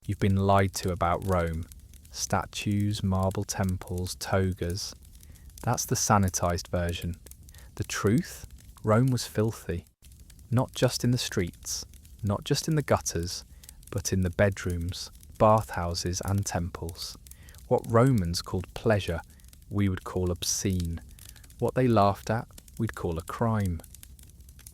you've been lied to about Rome. Statues, marble temples, togas. That's the sanitised version. The truth? Rome was filthy. Not just in the streets, not just in the gutters, but in the bedrooms, bathhouses and temples. What Romans called pleasure, we would call obscene. What they laughed at, we'd call a crime.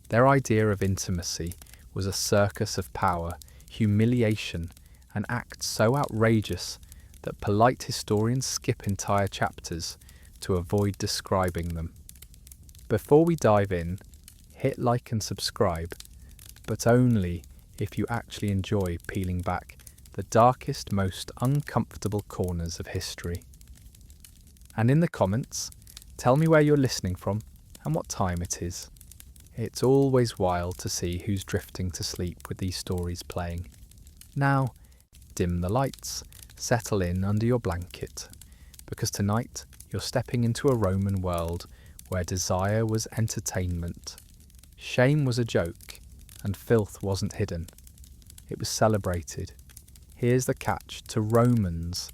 Their idea of intimacy was a circus of power, humiliation, an act so outrageous that polite historians skip entire chapters to avoid describing them. Before we dive in, hit like and subscribe, but only if you actually enjoy peeling back the darkest, most uncomfortable corners of history. And in the comments, tell me where you're listening from and what time it is. It's always wild to see who's drifting to sleep with these stories playing. Now, dim the lights, settle in under your blanket, because tonight you're stepping into a Roman world where desire was entertainment, shame was a joke, and filth wasn't hidden. It was celebrated. Here's the catch: to Romans,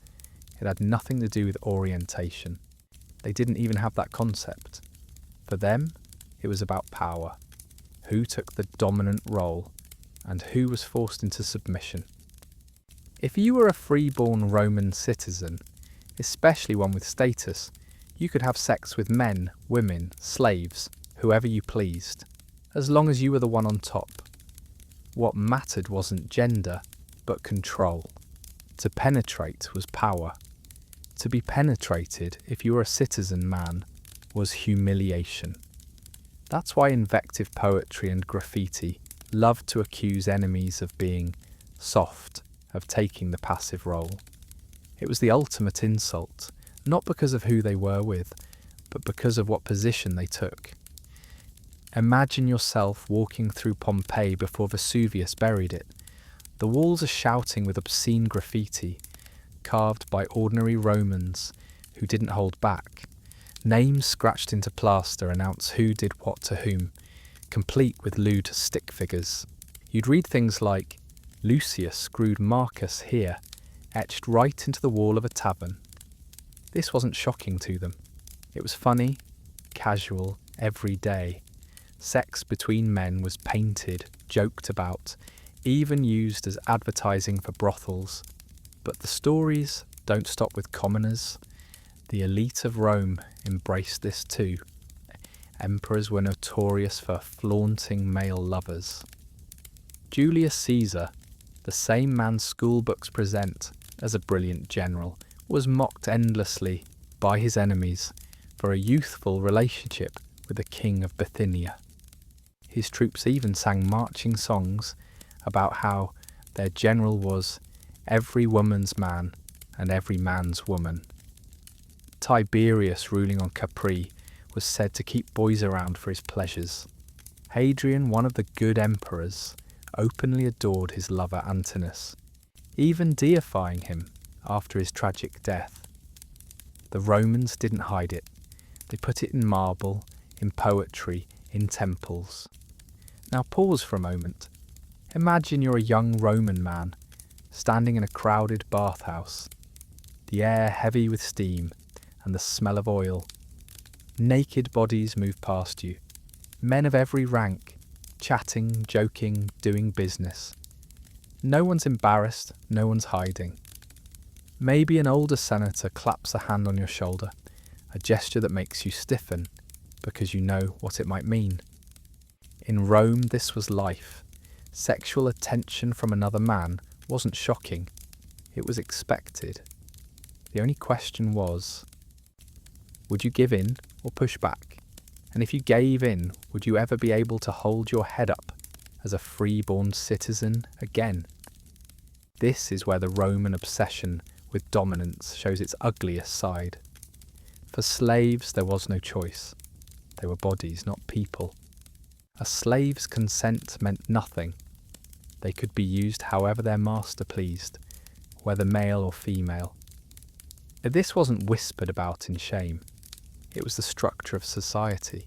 it had nothing to do with orientation. They didn't even have that concept. For them, it was about power. Who took the dominant role, and who was forced into submission. If you were a free-born Roman citizen, especially one with status, you could have sex with men, women, slaves, whoever you pleased, as long as you were the one on top. What mattered wasn't gender, but control. To penetrate was power. To be penetrated, if you were a citizen man, was humiliation. That's why invective poetry and graffiti loved to accuse enemies of being soft, of taking the passive role. It was the ultimate insult, not because of who they were with, but because of what position they took. Imagine yourself walking through Pompeii before Vesuvius buried it. The walls are shouting with obscene graffiti, carved by ordinary Romans who didn't hold back. Names scratched into plaster announce who did what to whom, complete with lewd stick figures. You'd read things like, Lucius screwed Marcus here, etched right into the wall of a tavern. This wasn't shocking to them. It was funny, casual, everyday. Sex between men was painted, joked about, even used as advertising for brothels. But the stories don't stop with commoners. The elite of Rome embraced this too. Emperors were notorious for flaunting male lovers. Julius Caesar, the same man school books present as a brilliant general, was mocked endlessly by his enemies for a youthful relationship with the king of Bithynia. His troops even sang marching songs about how their general was every woman's man and every man's woman. Tiberius, ruling on Capri, was said to keep boys around for his pleasures. Hadrian, one of the good emperors, openly adored his lover Antinous, even deifying him after his tragic death. The Romans didn't hide it. They put it in marble, in poetry, in temples. Now pause for a moment. Imagine you're a young Roman man, standing in a crowded bathhouse, the air heavy with steam and the smell of oil. Naked bodies move past you, men of every rank, chatting, joking, doing business. No one's embarrassed, no one's hiding. Maybe an older senator claps a hand on your shoulder, a gesture that makes you stiffen, because you know what it might mean. In Rome, this was life. Sexual attention from another man wasn't shocking, it was expected. The only question was, would you give in or push back? And if you gave in, would you ever be able to hold your head up as a free-born citizen again? This is where the Roman obsession with dominance shows its ugliest side. For slaves, there was no choice. They were bodies, not people. A slave's consent meant nothing. They could be used however their master pleased, whether male or female. This wasn't whispered about in shame. It was the structure of society.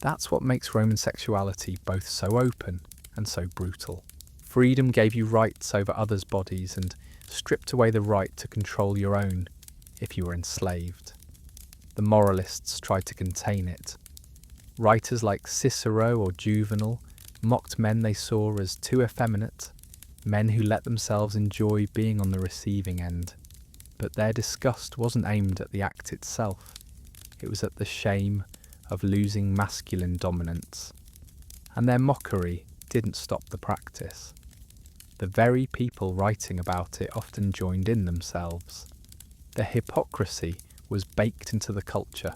That's what makes Roman sexuality both so open and so brutal. Freedom gave you rights over others' bodies and stripped away the right to control your own if you were enslaved. The moralists tried to contain it. Writers like Cicero or Juvenal mocked men they saw as too effeminate, men who let themselves enjoy being on the receiving end. But their disgust wasn't aimed at the act itself. It was at the shame of losing masculine dominance. And their mockery didn't stop the practice. The very people writing about it often joined in themselves. The hypocrisy was baked into the culture.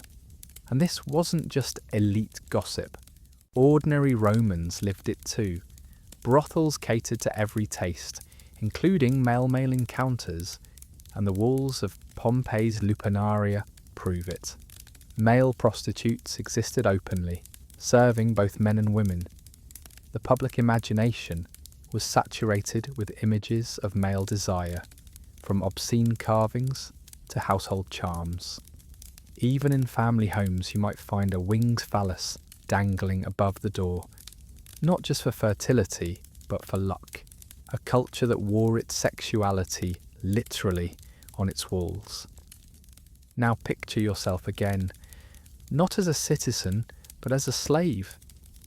And this wasn't just elite gossip. Ordinary Romans lived it too. Brothels catered to every taste, including male-male encounters, and the walls of Pompeii's Lupernaria prove it. Male prostitutes existed openly, serving both men and women. The public imagination was saturated with images of male desire, from obscene carvings to household charms. Even in family homes you might find a winged phallus dangling above the door, not just for fertility, but for luck. A culture that wore its sexuality literally on its walls. Now picture yourself again, not as a citizen, but as a slave.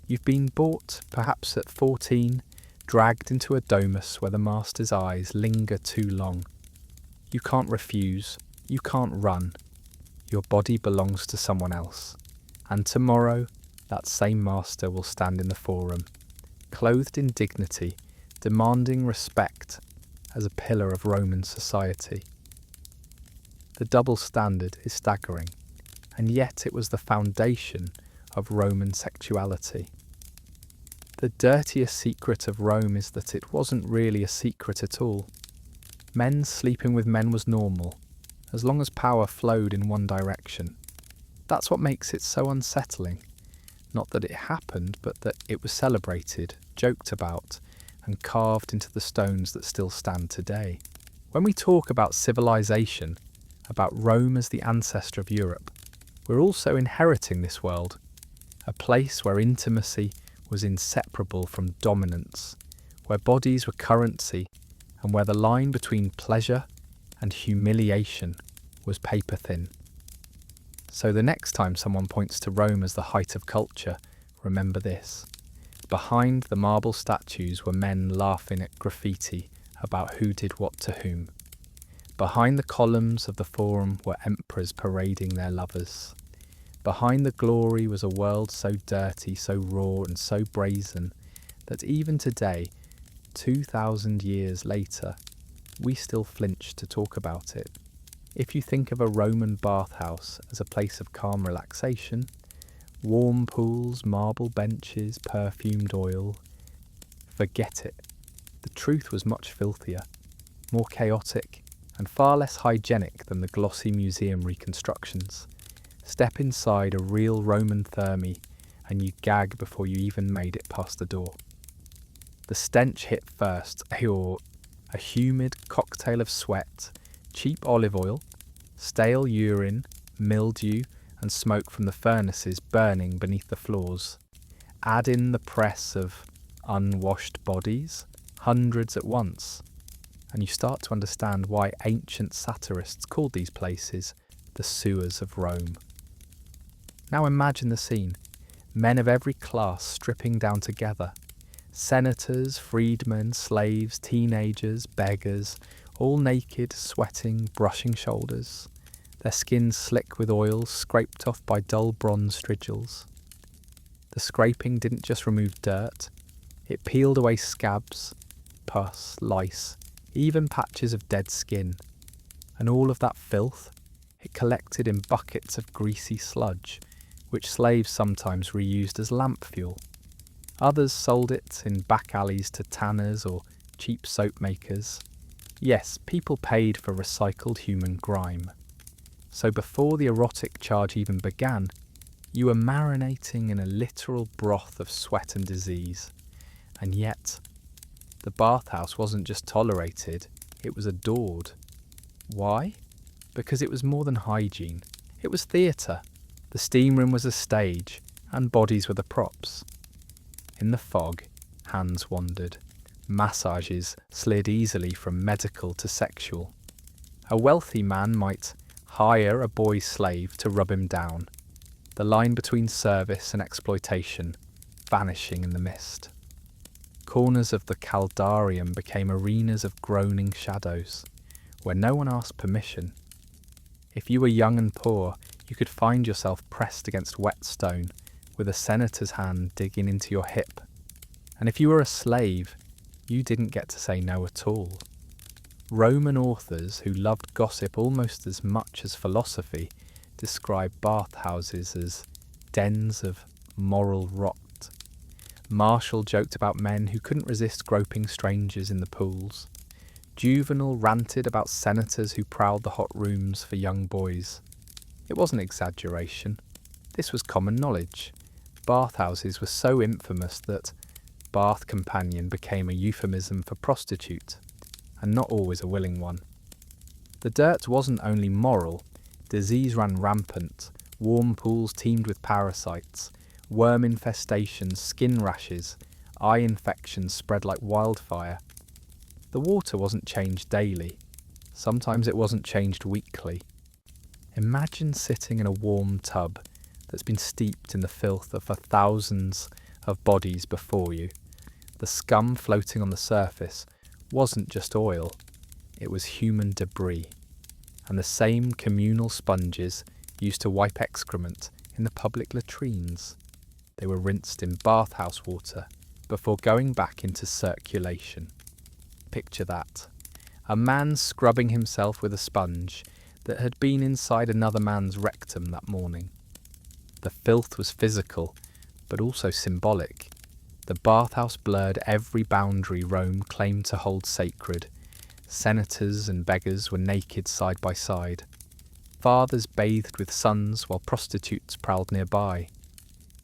You've been bought, perhaps at 14, dragged into a domus where the master's eyes linger too long. You can't refuse, you can't run. Your body belongs to someone else. And tomorrow, that same master will stand in the forum, clothed in dignity, demanding respect as a pillar of Roman society. The double standard is staggering, and yet it was the foundation of Roman sexuality. The dirtiest secret of Rome is that it wasn't really a secret at all. Men sleeping with men was normal, as long as power flowed in one direction. That's what makes it so unsettling. Not that it happened, but that it was celebrated, joked about, and carved into the stones that still stand today. When we talk about civilization, about Rome as the ancestor of Europe, we're also inheriting this world, a place where intimacy was inseparable from dominance, where bodies were currency, and where the line between pleasure and humiliation was paper thin. So the next time someone points to Rome as the height of culture, remember this. Behind the marble statues were men laughing at graffiti about who did what to whom. Behind the columns of the Forum were emperors parading their lovers. Behind the glory was a world so dirty, so raw and so brazen that even today, 2,000 years later, we still flinch to talk about it. If you think of a Roman bathhouse as a place of calm relaxation, warm pools, marble benches, perfumed oil, forget it. The truth was much filthier, more chaotic, and far less hygienic than the glossy museum reconstructions. Step inside a real Roman therme and you gag before you even made it past the door. The stench hit first, a humid cocktail of sweat, cheap olive oil, stale urine, mildew, and smoke from the furnaces burning beneath the floors. Add in the press of unwashed bodies, hundreds at once, and you start to understand why ancient satirists called these places the sewers of Rome. Now imagine the scene. Men of every class stripping down together. Senators, freedmen, slaves, teenagers, beggars, all naked, sweating, brushing shoulders, their skins slick with oil scraped off by dull bronze strigils. The scraping didn't just remove dirt, it peeled away scabs, pus, lice, even patches of dead skin. And all of that filth, it collected in buckets of greasy sludge, which slaves sometimes reused as lamp fuel. Others sold it in back alleys to tanners or cheap soap makers. Yes, people paid for recycled human grime. So before the erotic charge even began, you were marinating in a literal broth of sweat and disease. And yet, the bathhouse wasn't just tolerated, it was adored. Why? Because it was more than hygiene. It was theatre. The steam room was a stage, and bodies were the props. In the fog, hands wandered. Massages slid easily from medical to sexual. A wealthy man might hire a boy slave to rub him down, the line between service and exploitation vanishing in the mist. Corners of the caldarium became arenas of groaning shadows, where no one asked permission. If you were young and poor, you could find yourself pressed against wet stone, with a senator's hand digging into your hip. And if you were a slave, you didn't get to say no at all. Roman authors who loved gossip almost as much as philosophy described bathhouses as dens of moral rot. Martial joked about men who couldn't resist groping strangers in the pools. Juvenal ranted about senators who prowled the hot rooms for young boys. It wasn't exaggeration. This was common knowledge. Bathhouses were so infamous that bath companion became a euphemism for prostitute, and not always a willing one. The dirt wasn't only moral. Disease ran rampant. Warm pools teemed with parasites. Worm infestations, skin rashes, eye infections spread like wildfire. The water wasn't changed daily. Sometimes it wasn't changed weekly. Imagine sitting in a warm tub that's been steeped in the filth of thousands of bodies before you. The scum floating on the surface wasn't just oil, it was human debris. And the same communal sponges used to wipe excrement in the public latrines. They were rinsed in bathhouse water before going back into circulation. Picture that. A man scrubbing himself with a sponge that had been inside another man's rectum that morning. The filth was physical, but also symbolic. The bathhouse blurred every boundary Rome claimed to hold sacred. Senators and beggars were naked side by side. Fathers bathed with sons while prostitutes prowled nearby.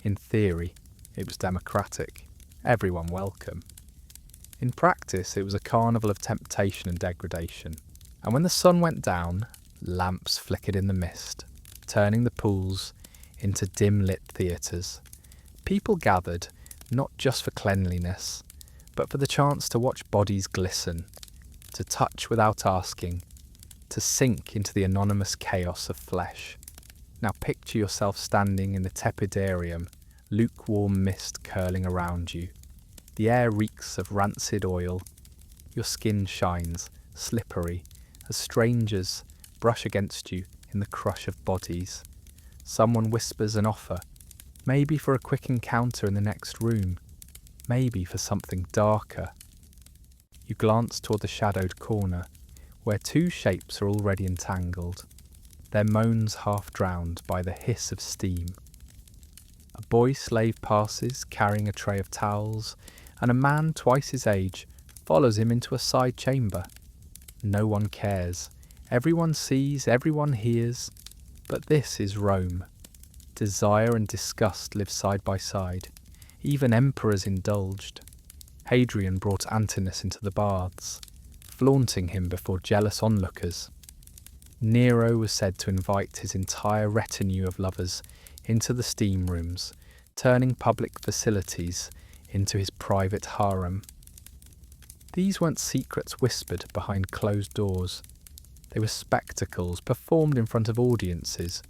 In theory, it was democratic, everyone welcome. In practice, it was a carnival of temptation and degradation. And when the sun went down, lamps flickered in the mist, turning the pools into dim-lit theatres. People gathered, not just for cleanliness, but for the chance to watch bodies glisten, to touch without asking, to sink into the anonymous chaos of flesh. Now picture yourself standing in the tepidarium, lukewarm mist curling around you. The air reeks of rancid oil. Your skin shines, slippery, as strangers brush against you in the crush of bodies. Someone whispers an offer, maybe for a quick encounter in the next room, maybe for something darker. You glance toward the shadowed corner, where two shapes are already entangled, their moans half drowned by the hiss of steam. A boy slave passes, carrying a tray of towels, and a man twice his age follows him into a side chamber. No one cares. Everyone sees, everyone hears. But this is Rome. Desire and disgust live side by side. Even emperors indulged. Hadrian brought Antinous into the baths, flaunting him before jealous onlookers. Nero was said to invite his entire retinue of lovers into the steam rooms, turning public facilities into his private harem. These weren't secrets whispered behind closed doors. They were spectacles performed in front of audiences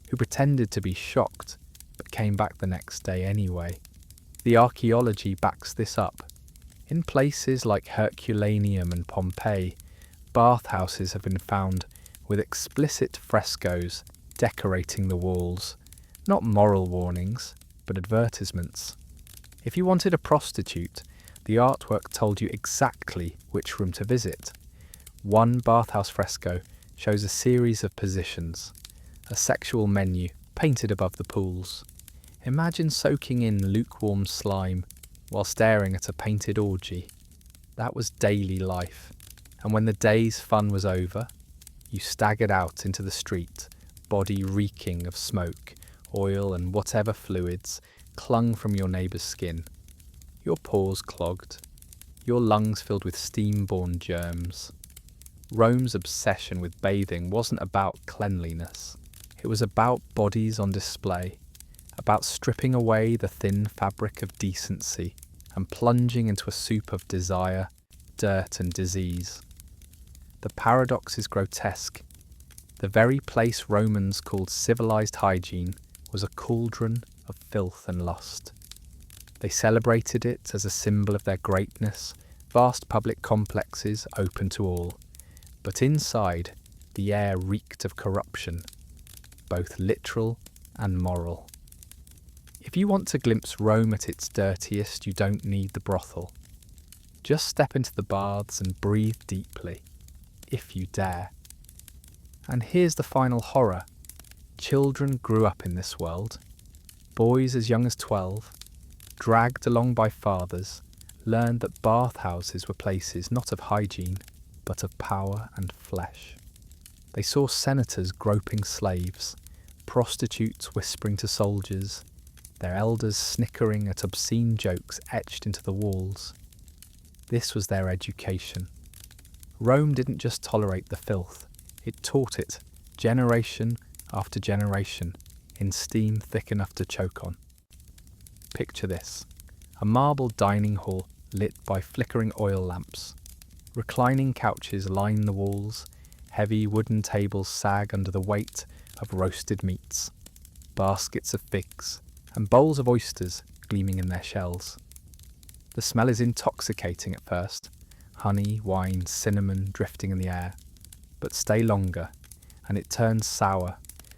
who pretended to be shocked but came back the next day anyway. The archaeology backs this up. In places like Herculaneum and Pompeii, bathhouses have been found with explicit frescoes decorating the walls. Not moral warnings, but advertisements. If you wanted a prostitute, the artwork told you exactly which room to visit. One bathhouse fresco shows a series of positions, a sexual menu painted above the pools. Imagine soaking in lukewarm slime while staring at a painted orgy. That was daily life, and when the day's fun was over, you staggered out into the street, body reeking of smoke, oil and whatever fluids clung from your neighbour's skin. Your pores clogged, your lungs filled with steam-borne germs. Rome's obsession with bathing wasn't about cleanliness. It was about bodies on display, about stripping away the thin fabric of decency. and plunging into a soup of desire, dirt and disease. The paradox is grotesque. The very place Romans called civilized hygiene was a cauldron of filth and lust. They celebrated it as a symbol of their greatness, vast public complexes open to all. But inside, the air reeked of corruption, both literal and moral. If you want to glimpse Rome at its dirtiest, you don't need the brothel. Just step into the baths and breathe deeply, if you dare. And here's the final horror. Children grew up in this world. Boys as young as 12, dragged along by fathers, learned that bathhouses were places not of hygiene, but of power and flesh. They saw senators groping slaves, prostitutes whispering to soldiers, their elders snickering at obscene jokes etched into the walls. This was their education. Rome didn't just tolerate the filth, it taught it, generation after generation, in steam thick enough to choke on. Picture this: a marble dining hall lit by flickering oil lamps. Reclining couches line the walls, heavy wooden tables sag under the weight of roasted meats, baskets of figs, and bowls of oysters gleaming in their shells. The smell is intoxicating at first, honey, wine, cinnamon drifting in the air. But stay longer, and it turns sour,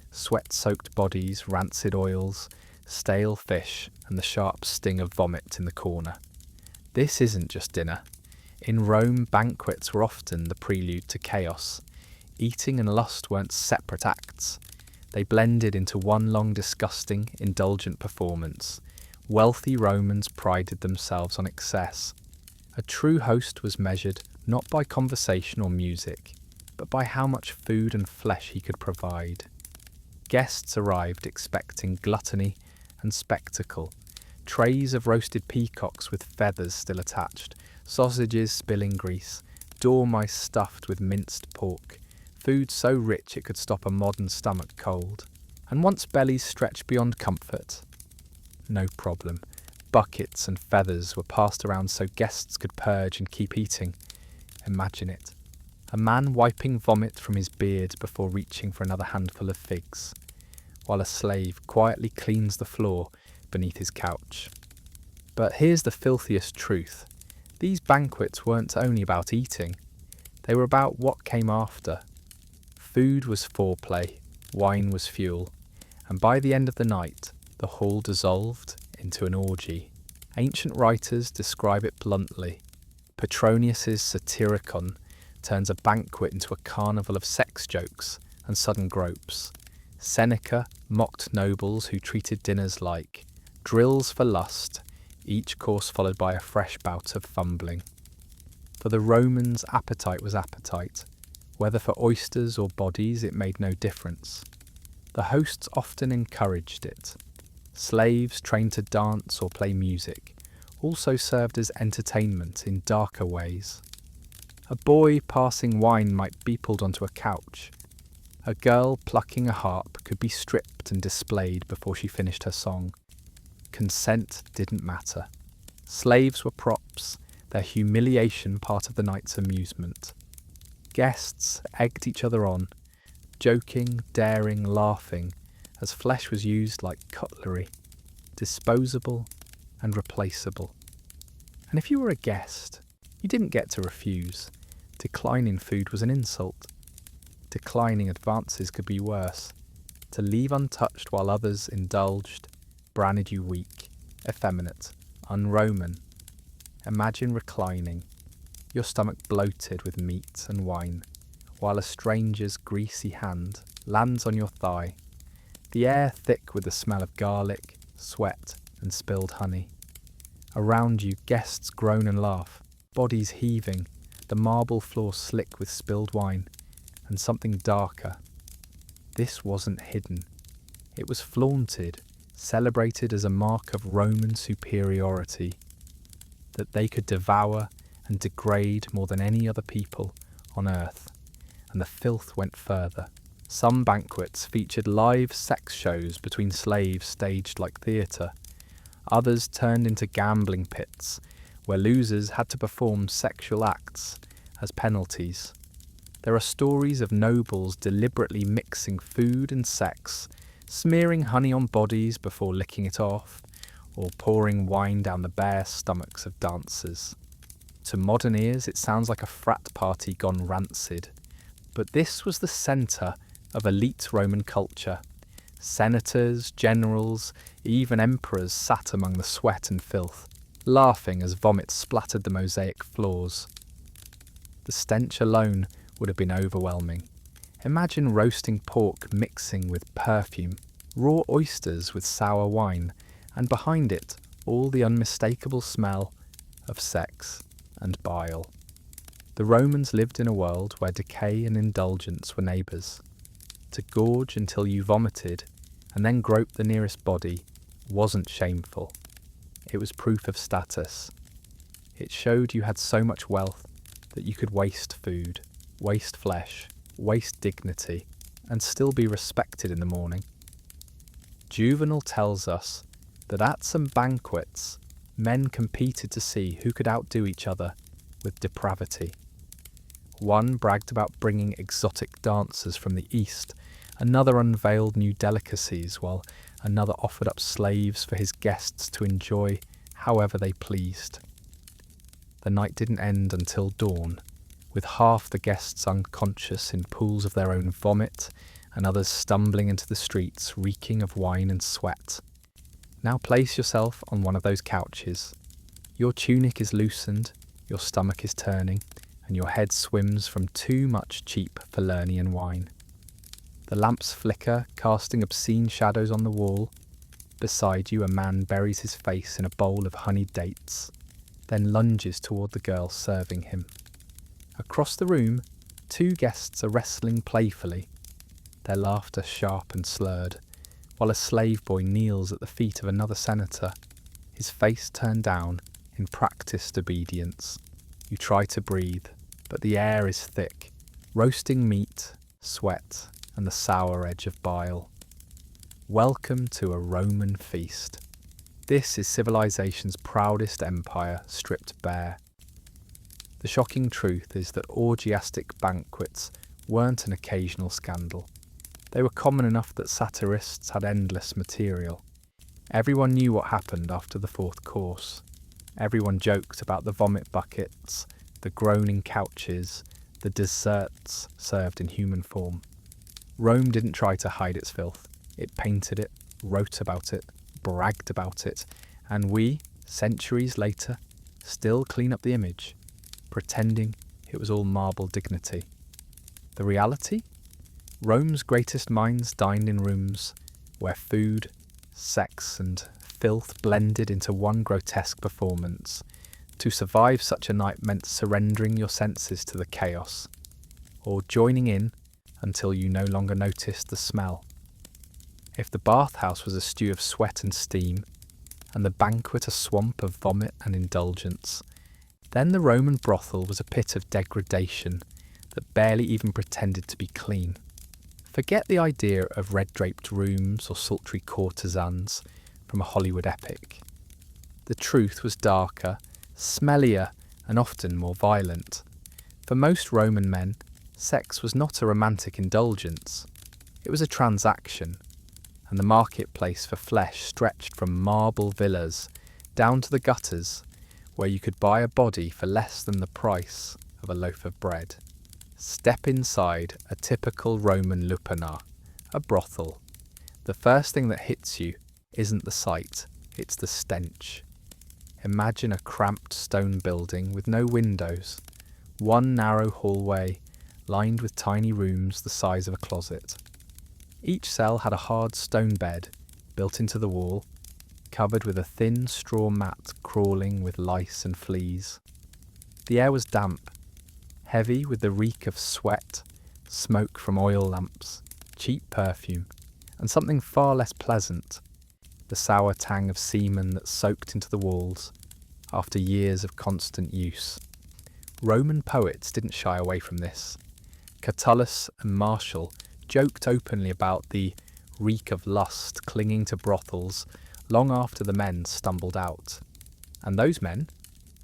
sweat-soaked bodies, rancid oils, stale fish, and the sharp sting of vomit in the corner. This isn't just dinner. In Rome, banquets were often the prelude to chaos. Eating and lust weren't separate acts. They blended into one long, disgusting, indulgent performance. Wealthy Romans prided themselves on excess. A true host was measured not by conversation or music, but by how much food and flesh he could provide. Guests arrived expecting gluttony and spectacle, trays of roasted peacocks with feathers still attached, sausages spilling grease, dormice stuffed with minced pork, food so rich it could stop a modern stomach cold. And once bellies stretched beyond comfort, no problem. Buckets and feathers were passed around so guests could purge and keep eating. Imagine it. A man wiping vomit from his beard before reaching for another handful of figs, while a slave quietly cleans the floor beneath his couch. But here's the filthiest truth. These banquets weren't only about eating. They were about what came after. Food was foreplay, wine was fuel, and by the end of the night, the hall dissolved into an orgy. Ancient writers describe it bluntly. Petronius's Satyricon turns a banquet into a carnival of sex jokes and sudden gropes. Seneca mocked nobles who treated dinners like drills for lust, each course followed by a fresh bout of fumbling. For the Romans, appetite was appetite. Whether for oysters or bodies, it made no difference. The hosts often encouraged it. Slaves trained to dance or play music also served as entertainment in darker ways. A boy passing wine might be pulled onto a couch. A girl plucking a harp could be stripped and displayed before she finished her song. Consent didn't matter. Slaves were props, their humiliation part of the night's amusement. Guests egged each other on, joking, daring, laughing, as flesh was used like cutlery, disposable and replaceable. And if you were a guest, you didn't get to refuse. Declining food was an insult. Declining advances could be worse. To leave untouched while others indulged branded you weak, effeminate, un-Roman. Imagine reclining, your stomach bloated with meat and wine, while a stranger's greasy hand lands on your thigh, the air thick with the smell of garlic, sweat, and spilled honey. Around you, guests groan and laugh, bodies heaving, the marble floor slick with spilled wine, and something darker. This wasn't hidden. It was flaunted, celebrated as a mark of Roman superiority, that they could devour and degrade more than any other people on earth. And the filth went further. Some banquets featured live sex shows between slaves staged like theatre. Others turned into gambling pits, where losers had to perform sexual acts as penalties. There are stories of nobles deliberately mixing food and sex, smearing honey on bodies before licking it off, or pouring wine down the bare stomachs of dancers. To modern ears, it sounds like a frat party gone rancid. But this was the centre of elite Roman culture. Senators, generals, even emperors sat among the sweat and filth, laughing as vomit splattered the mosaic floors. The stench alone would have been overwhelming. Imagine roasting pork mixing with perfume, raw oysters with sour wine, and behind it all the unmistakable smell of sex and bile. The Romans lived in a world where decay and indulgence were neighbours. To gorge until you vomited and then grope the nearest body wasn't shameful. It was proof of status. It showed you had so much wealth that you could waste food, waste flesh, waste dignity, and still be respected in the morning. Juvenal tells us that at some banquets, men competed to see who could outdo each other with depravity. One bragged about bringing exotic dancers from the east, another unveiled new delicacies, while another offered up slaves for his guests to enjoy however they pleased. The night didn't end until dawn, with half the guests unconscious in pools of their own vomit, and others stumbling into the streets reeking of wine and sweat. Now place yourself on one of those couches. Your tunic is loosened, your stomach is turning, and your head swims from too much cheap Falernian wine. The lamps flicker, casting obscene shadows on the wall. Beside you, a man buries his face in a bowl of honeyed dates, then lunges toward the girl serving him. Across the room, two guests are wrestling playfully, their laughter sharp and slurred, while a slave boy kneels at the feet of another senator, his face turned down in practiced obedience. You try to breathe, but the air is thick, roasting meat, sweat, and the sour edge of bile. Welcome to a Roman feast. This is civilization's proudest empire stripped bare. The shocking truth is that orgiastic banquets weren't an occasional scandal. They were common enough that satirists had endless material. Everyone knew what happened after the fourth course. Everyone joked about the vomit buckets, the groaning couches, the desserts served in human form. Rome didn't try to hide its filth. It painted it, wrote about it, bragged about it, and we, centuries later, still clean up the image, pretending it was all marble dignity. The reality? Rome's greatest minds dined in rooms where food, sex, and filth blended into one grotesque performance. To survive such a night meant surrendering your senses to the chaos, or joining in until you no longer noticed the smell. If the bathhouse was a stew of sweat and steam, and the banquet a swamp of vomit and indulgence, then the Roman brothel was a pit of degradation that barely even pretended to be clean. Forget the idea of red-draped rooms or sultry courtesans from a Hollywood epic. The truth was darker, smellier, and often more violent. For most Roman men, sex was not a romantic indulgence. It was a transaction, and the marketplace for flesh stretched from marble villas down to the gutters, where you could buy a body for less than the price of a loaf of bread. Step inside a typical Roman lupanar, a brothel. The first thing that hits you isn't the sight, it's the stench. Imagine a cramped stone building with no windows, one narrow hallway lined with tiny rooms the size of a closet. Each cell had a hard stone bed built into the wall, covered with a thin straw mat crawling with lice and fleas. The air was damp, heavy with the reek of sweat, smoke from oil lamps, cheap perfume, and something far less pleasant, the sour tang of semen that soaked into the walls after years of constant use. Roman poets didn't shy away from this. Catullus and Martial joked openly about the reek of lust clinging to brothels long after the men stumbled out. And those men,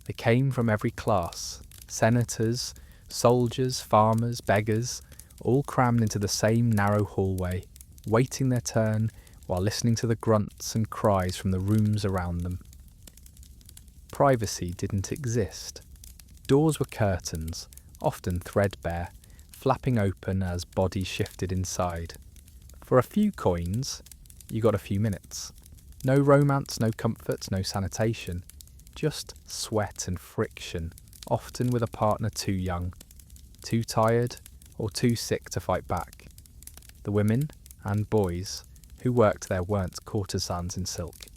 they came from every class: senators, soldiers, farmers, beggars, all crammed into the same narrow hallway, waiting their turn while listening to the grunts and cries from the rooms around them. Privacy didn't exist. Doors were curtains, often threadbare, flapping open as bodies shifted inside. For a few coins, you got a few minutes. No romance, no comfort, no sanitation. Just sweat and friction, often with a partner too young, too tired, or too sick to fight back. The women and boys who worked there weren't courtesans in silk.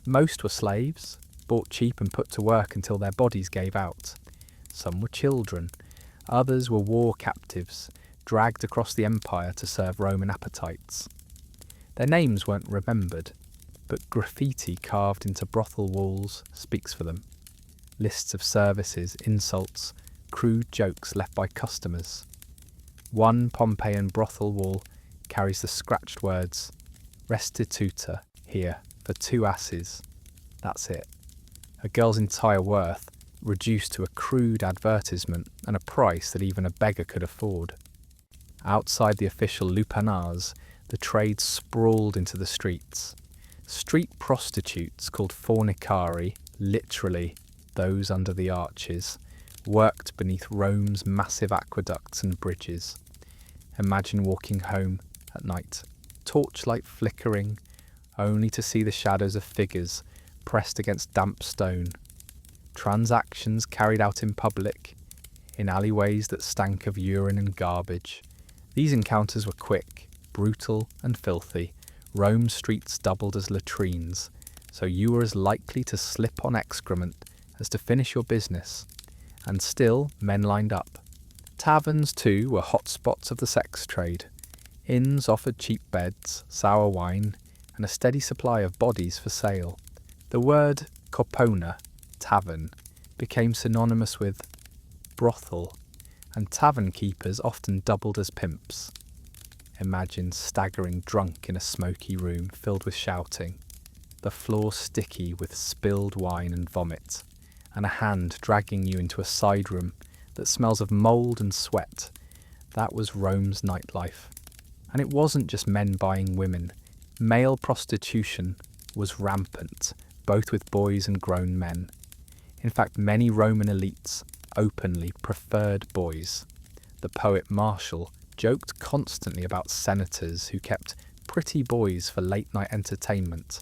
Most were slaves, bought cheap and put to work until their bodies gave out. Some were children, others were war captives, dragged across the empire to serve Roman appetites. Their names weren't remembered, but graffiti carved into brothel walls speaks for them. Lists of services, insults, crude jokes left by customers. One Pompeian brothel wall carries the scratched words, "Restituta, here, for 2 asses." That's it. A girl's entire worth reduced to a crude advertisement and a price that even a beggar could afford. Outside the official lupanars, the trade sprawled into the streets. Street prostitutes called fornicari, literally those under the arches, worked beneath Rome's massive aqueducts and bridges. Imagine walking home at night, torchlight flickering, only to see the shadows of figures pressed against damp stone. Transactions carried out in public, in alleyways that stank of urine and garbage. These encounters were quick, brutal and filthy. Rome's streets doubled as latrines, so you were as likely to slip on excrement as to finish your business. And still, men lined up. Taverns, too, were hotspots of the sex trade. Inns offered cheap beds, sour wine, and a steady supply of bodies for sale. The word copona, tavern, became synonymous with brothel, and tavern keepers often doubled as pimps. Imagine staggering drunk in a smoky room filled with shouting, the floor sticky with spilled wine and vomit, and a hand dragging you into a side room that smells of mould and sweat. That was Rome's nightlife. And it wasn't just men buying women. Male prostitution was rampant, both with boys and grown men. In fact, many Roman elites openly preferred boys. The poet Martial joked constantly about senators who kept pretty boys for late-night entertainment,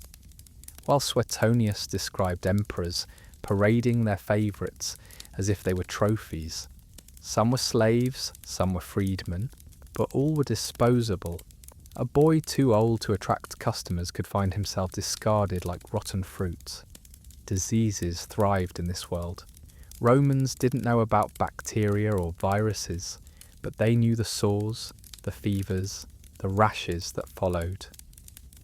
while Suetonius described emperors parading their favourites as if they were trophies. Some were slaves, some were freedmen, but all were disposable. A boy too old to attract customers could find himself discarded like rotten fruit. Diseases thrived in this world. Romans didn't know about bacteria or viruses, but they knew the sores, the fevers, the rashes that followed.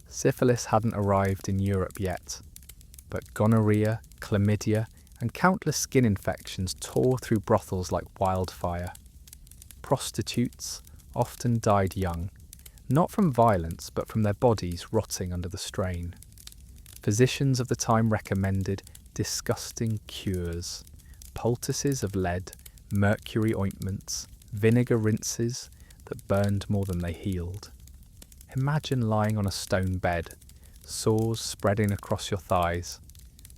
Syphilis hadn't arrived in Europe yet, but gonorrhea, chlamydia, and countless skin infections tore through brothels like wildfire. Prostitutes often died young, not from violence, but from their bodies rotting under the strain. Physicians of the time recommended disgusting cures: poultices of lead, mercury ointments, vinegar rinses that burned more than they healed. Imagine lying on a stone bed, sores spreading across your thighs,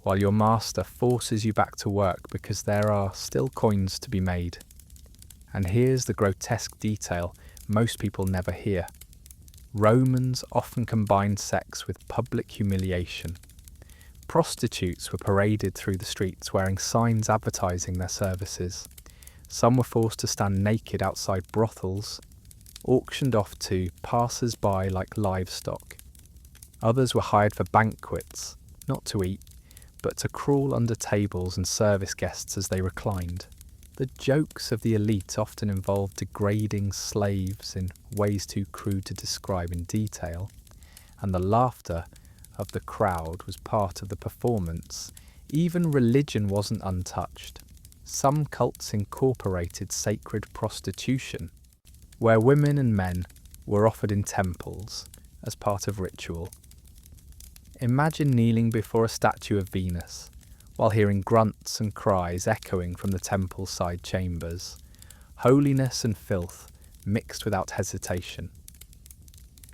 while your master forces you back to work because there are still coins to be made. And here's the grotesque detail most people never hear. Romans often combined sex with public humiliation. Prostitutes were paraded through the streets wearing signs advertising their services. Some were forced to stand naked outside brothels, auctioned off to passers-by like livestock. Others were hired for banquets, not to eat, but to crawl under tables and service guests as they reclined. The jokes of the elite often involved degrading slaves in ways too crude to describe in detail, and the laughter of the crowd was part of the performance. Even religion wasn't untouched. Some cults incorporated sacred prostitution, where women and men were offered in temples as part of ritual. Imagine kneeling before a statue of Venus, while hearing grunts and cries echoing from the temple's side chambers. Holiness and filth mixed without hesitation.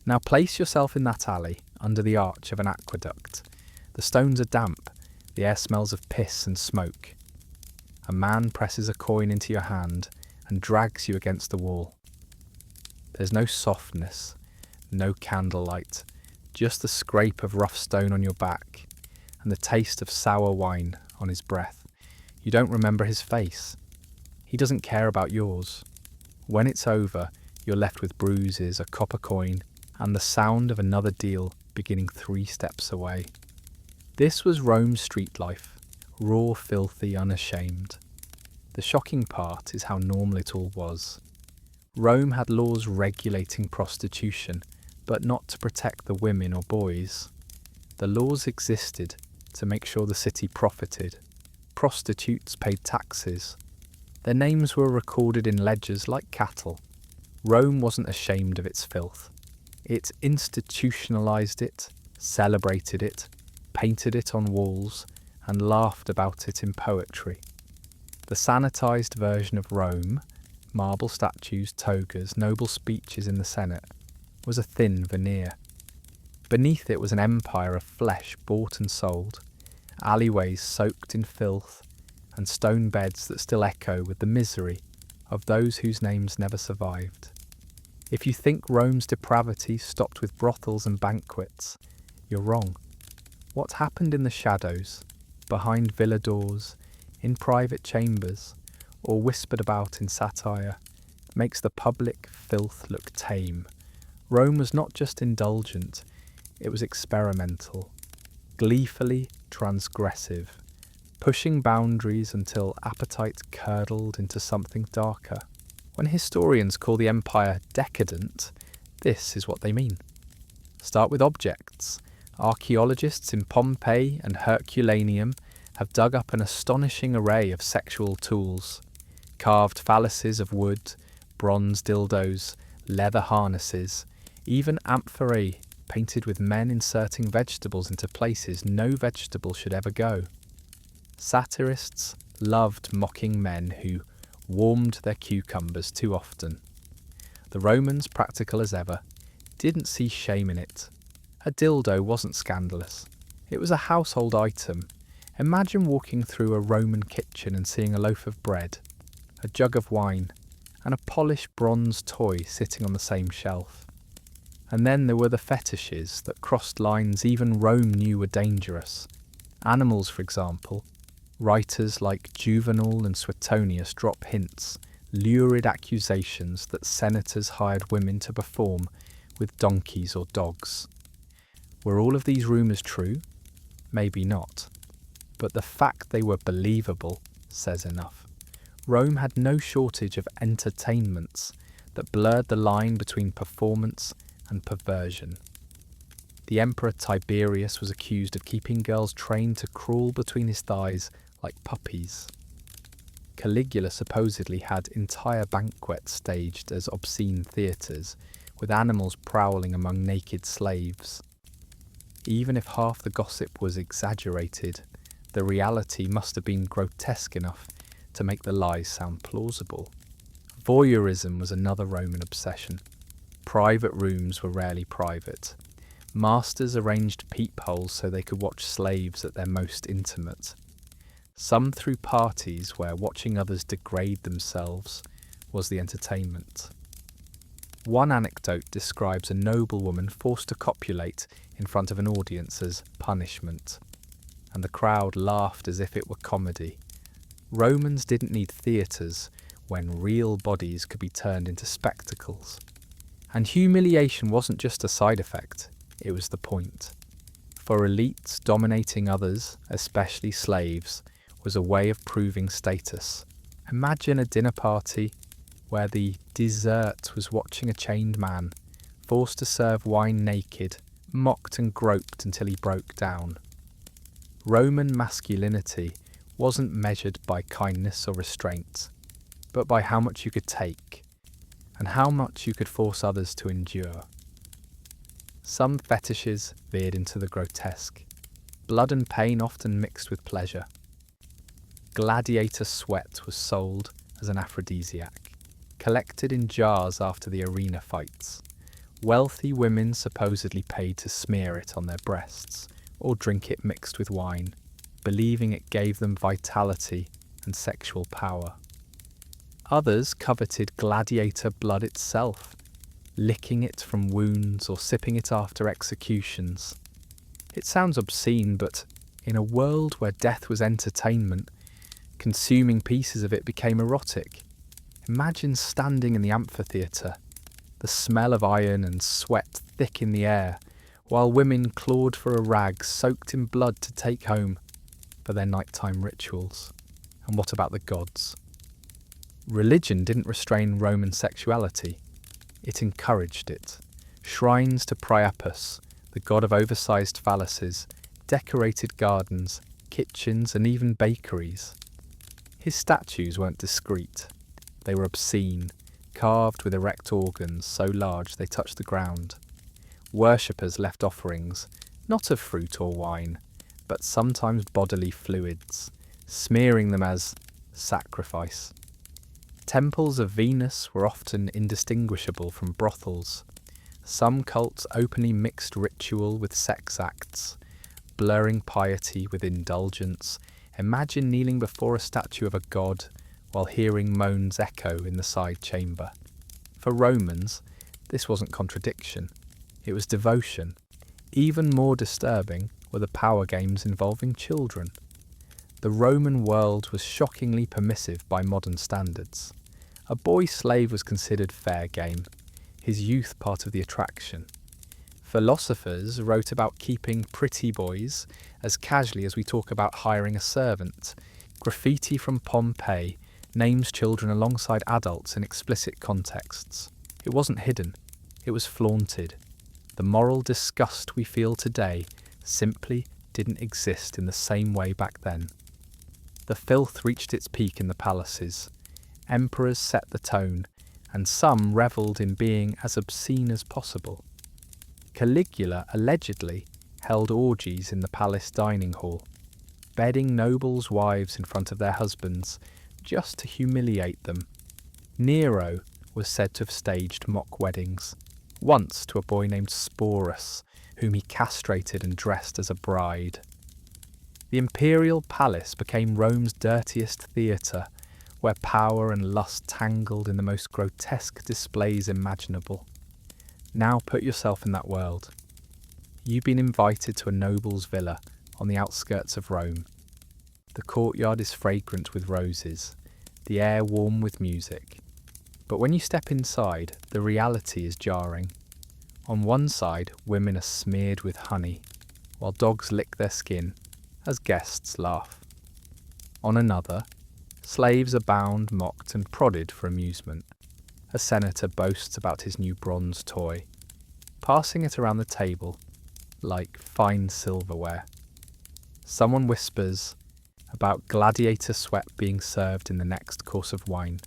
Now place yourself in that alley, under the arch of an aqueduct. The stones are damp, the air smells of piss and smoke. A man presses a coin into your hand and drags you against the wall. There's no softness, no candlelight, just the scrape of rough stone on your back and the taste of sour wine on his breath. You don't remember his face. He doesn't care about yours. When it's over, you're left with bruises, a copper coin, and the sound of another deal beginning 3 steps away. This was Rome's street life, raw, filthy, unashamed. The shocking part is how normal it all was. Rome had laws regulating prostitution, but not to protect the women or boys. The laws existed to make sure the city profited. Prostitutes paid taxes. Their names were recorded in ledgers like cattle. Rome wasn't ashamed of its filth. It institutionalized it, celebrated it, painted it on walls, and laughed about it in poetry. The sanitized version of Rome, marble statues, togas, noble speeches in the Senate, was a thin veneer. Beneath it was an empire of flesh bought and sold, alleyways soaked in filth, and stone beds that still echo with the misery of those whose names never survived. If you think Rome's depravity stopped with brothels and banquets, you're wrong. What happened in the shadows, behind villa doors, in private chambers, or whispered about in satire, makes the public filth look tame. Rome was not just indulgent, it was experimental, gleefully transgressive, pushing boundaries until appetite curdled into something darker. When historians call the empire decadent, this is what they mean. Start with objects. Archaeologists in Pompeii and Herculaneum have dug up an astonishing array of sexual tools. Carved phalluses of wood, bronze dildos, leather harnesses, even amphorae painted with men inserting vegetables into places no vegetable should ever go. Satirists loved mocking men who warmed their cucumbers too often. The Romans, practical as ever, didn't see shame in it. A dildo wasn't scandalous. It was a household item. Imagine walking through a Roman kitchen and seeing a loaf of bread, a jug of wine, and a polished bronze toy sitting on the same shelf. And then there were the fetishes that crossed lines even Rome knew were dangerous. Animals, for example. Writers like Juvenal and Suetonius drop hints, lurid accusations that senators hired women to perform with donkeys or dogs. Were all of these rumours true? Maybe not. But the fact they were believable says enough. Rome had no shortage of entertainments that blurred the line between performance and perversion. The Emperor Tiberius was accused of keeping girls trained to crawl between his thighs like puppies. Caligula supposedly had entire banquets staged as obscene theatres, with animals prowling among naked slaves. Even if half the gossip was exaggerated, the reality must have been grotesque enough to make the lies sound plausible. Voyeurism was another Roman obsession. Private rooms were rarely private. Masters arranged peepholes so they could watch slaves at their most intimate. Some threw parties where watching others degrade themselves was the entertainment. One anecdote describes a noblewoman forced to copulate in front of an audience as punishment, and the crowd laughed as if it were comedy. Romans didn't need theatres when real bodies could be turned into spectacles. And humiliation wasn't just a side effect, it was the point. For elites, dominating others, especially slaves, was a way of proving status. Imagine a dinner party where the dessert was watching a chained man, forced to serve wine naked, mocked and groped until he broke down. Roman masculinity wasn't measured by kindness or restraint, but by how much you could take, and how much you could force others to endure. Some fetishes veered into the grotesque, blood and pain often mixed with pleasure. Gladiator sweat was sold as an aphrodisiac, collected in jars after the arena fights. Wealthy women supposedly paid to smear it on their breasts or drink it mixed with wine, believing it gave them vitality and sexual power. Others coveted gladiator blood itself, licking it from wounds or sipping it after executions. It sounds obscene, but in a world where death was entertainment, consuming pieces of it became erotic. Imagine standing in the amphitheatre, the smell of iron and sweat thick in the air, while women clawed for a rag soaked in blood to take home for their nighttime rituals. And what about the gods? Religion didn't restrain Roman sexuality, it encouraged it. Shrines to Priapus, the god of oversized phalluses, decorated gardens, kitchens and even bakeries. His statues weren't discreet. They were obscene, carved with erect organs so large they touched the ground. Worshippers left offerings, not of fruit or wine, but sometimes bodily fluids, smearing them as sacrifice. Temples of Venus were often indistinguishable from brothels. Some cults openly mixed ritual with sex acts, blurring piety with indulgence. Imagine kneeling before a statue of a god while hearing moans echo in the side chamber. For Romans, this wasn't contradiction, it was devotion. Even more disturbing were the power games involving children. The Roman world was shockingly permissive by modern standards. A boy slave was considered fair game, his youth part of the attraction. Philosophers wrote about keeping pretty boys as casually as we talk about hiring a servant. Graffiti from Pompeii names children alongside adults in explicit contexts. It wasn't hidden, it was flaunted. The moral disgust we feel today simply didn't exist in the same way back then. The filth reached its peak in the palaces. Emperors set the tone, and some revelled in being as obscene as possible. Caligula allegedly held orgies in the palace dining hall, bedding nobles' wives in front of their husbands just to humiliate them. Nero was said to have staged mock weddings, once to a boy named Sporus, whom he castrated and dressed as a bride. The imperial palace became Rome's dirtiest theatre, where power and lust tangled in the most grotesque displays imaginable. Now put yourself in that world. You've been invited to a noble's villa on the outskirts of Rome. The courtyard is fragrant with roses, the air warm with music. But when you step inside, the reality is jarring. On one side, women are smeared with honey, while dogs lick their skin as guests laugh. On another, slaves are bound, mocked and prodded for amusement. A senator boasts about his new bronze toy, passing it around the table like fine silverware. Someone whispers about gladiator sweat being served in the next course of wine.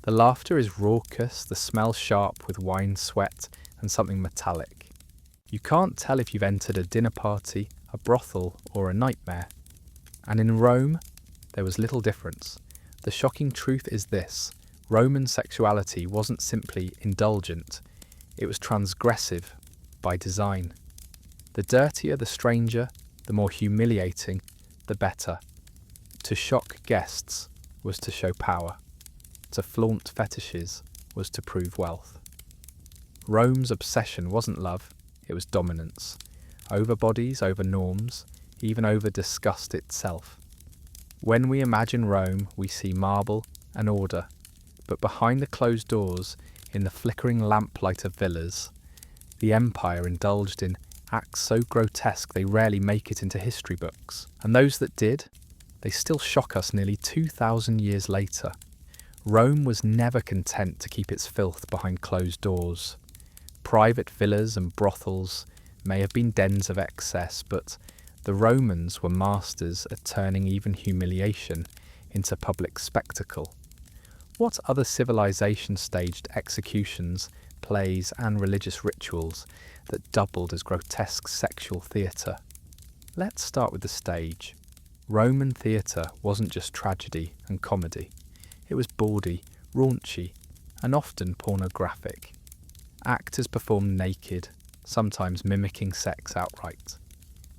The laughter is raucous, the smell sharp with wine sweat and something metallic. You can't tell if you've entered a dinner party, a brothel or a nightmare. And in Rome, there was little difference. The shocking truth is this: Roman sexuality wasn't simply indulgent, it was transgressive by design. The dirtier the stranger, the more humiliating, the better. To shock guests was to show power. To flaunt fetishes was to prove wealth. Rome's obsession wasn't love, it was dominance. Over bodies, over norms, even over disgust itself. When we imagine Rome, we see marble and order, but behind the closed doors, in the flickering lamplight of villas, the empire indulged in acts so grotesque they rarely make it into history books. And those that did, they still shock us nearly 2,000 years later. Rome was never content to keep its filth behind closed doors. Private villas and brothels may have been dens of excess, but the Romans were masters at turning even humiliation into public spectacle. What other civilization staged executions plays, and religious rituals that doubled as grotesque sexual theatre. Let's start with the stage. Roman theatre wasn't just tragedy and comedy. It was bawdy, raunchy, and often pornographic. Actors performed naked, sometimes mimicking sex outright.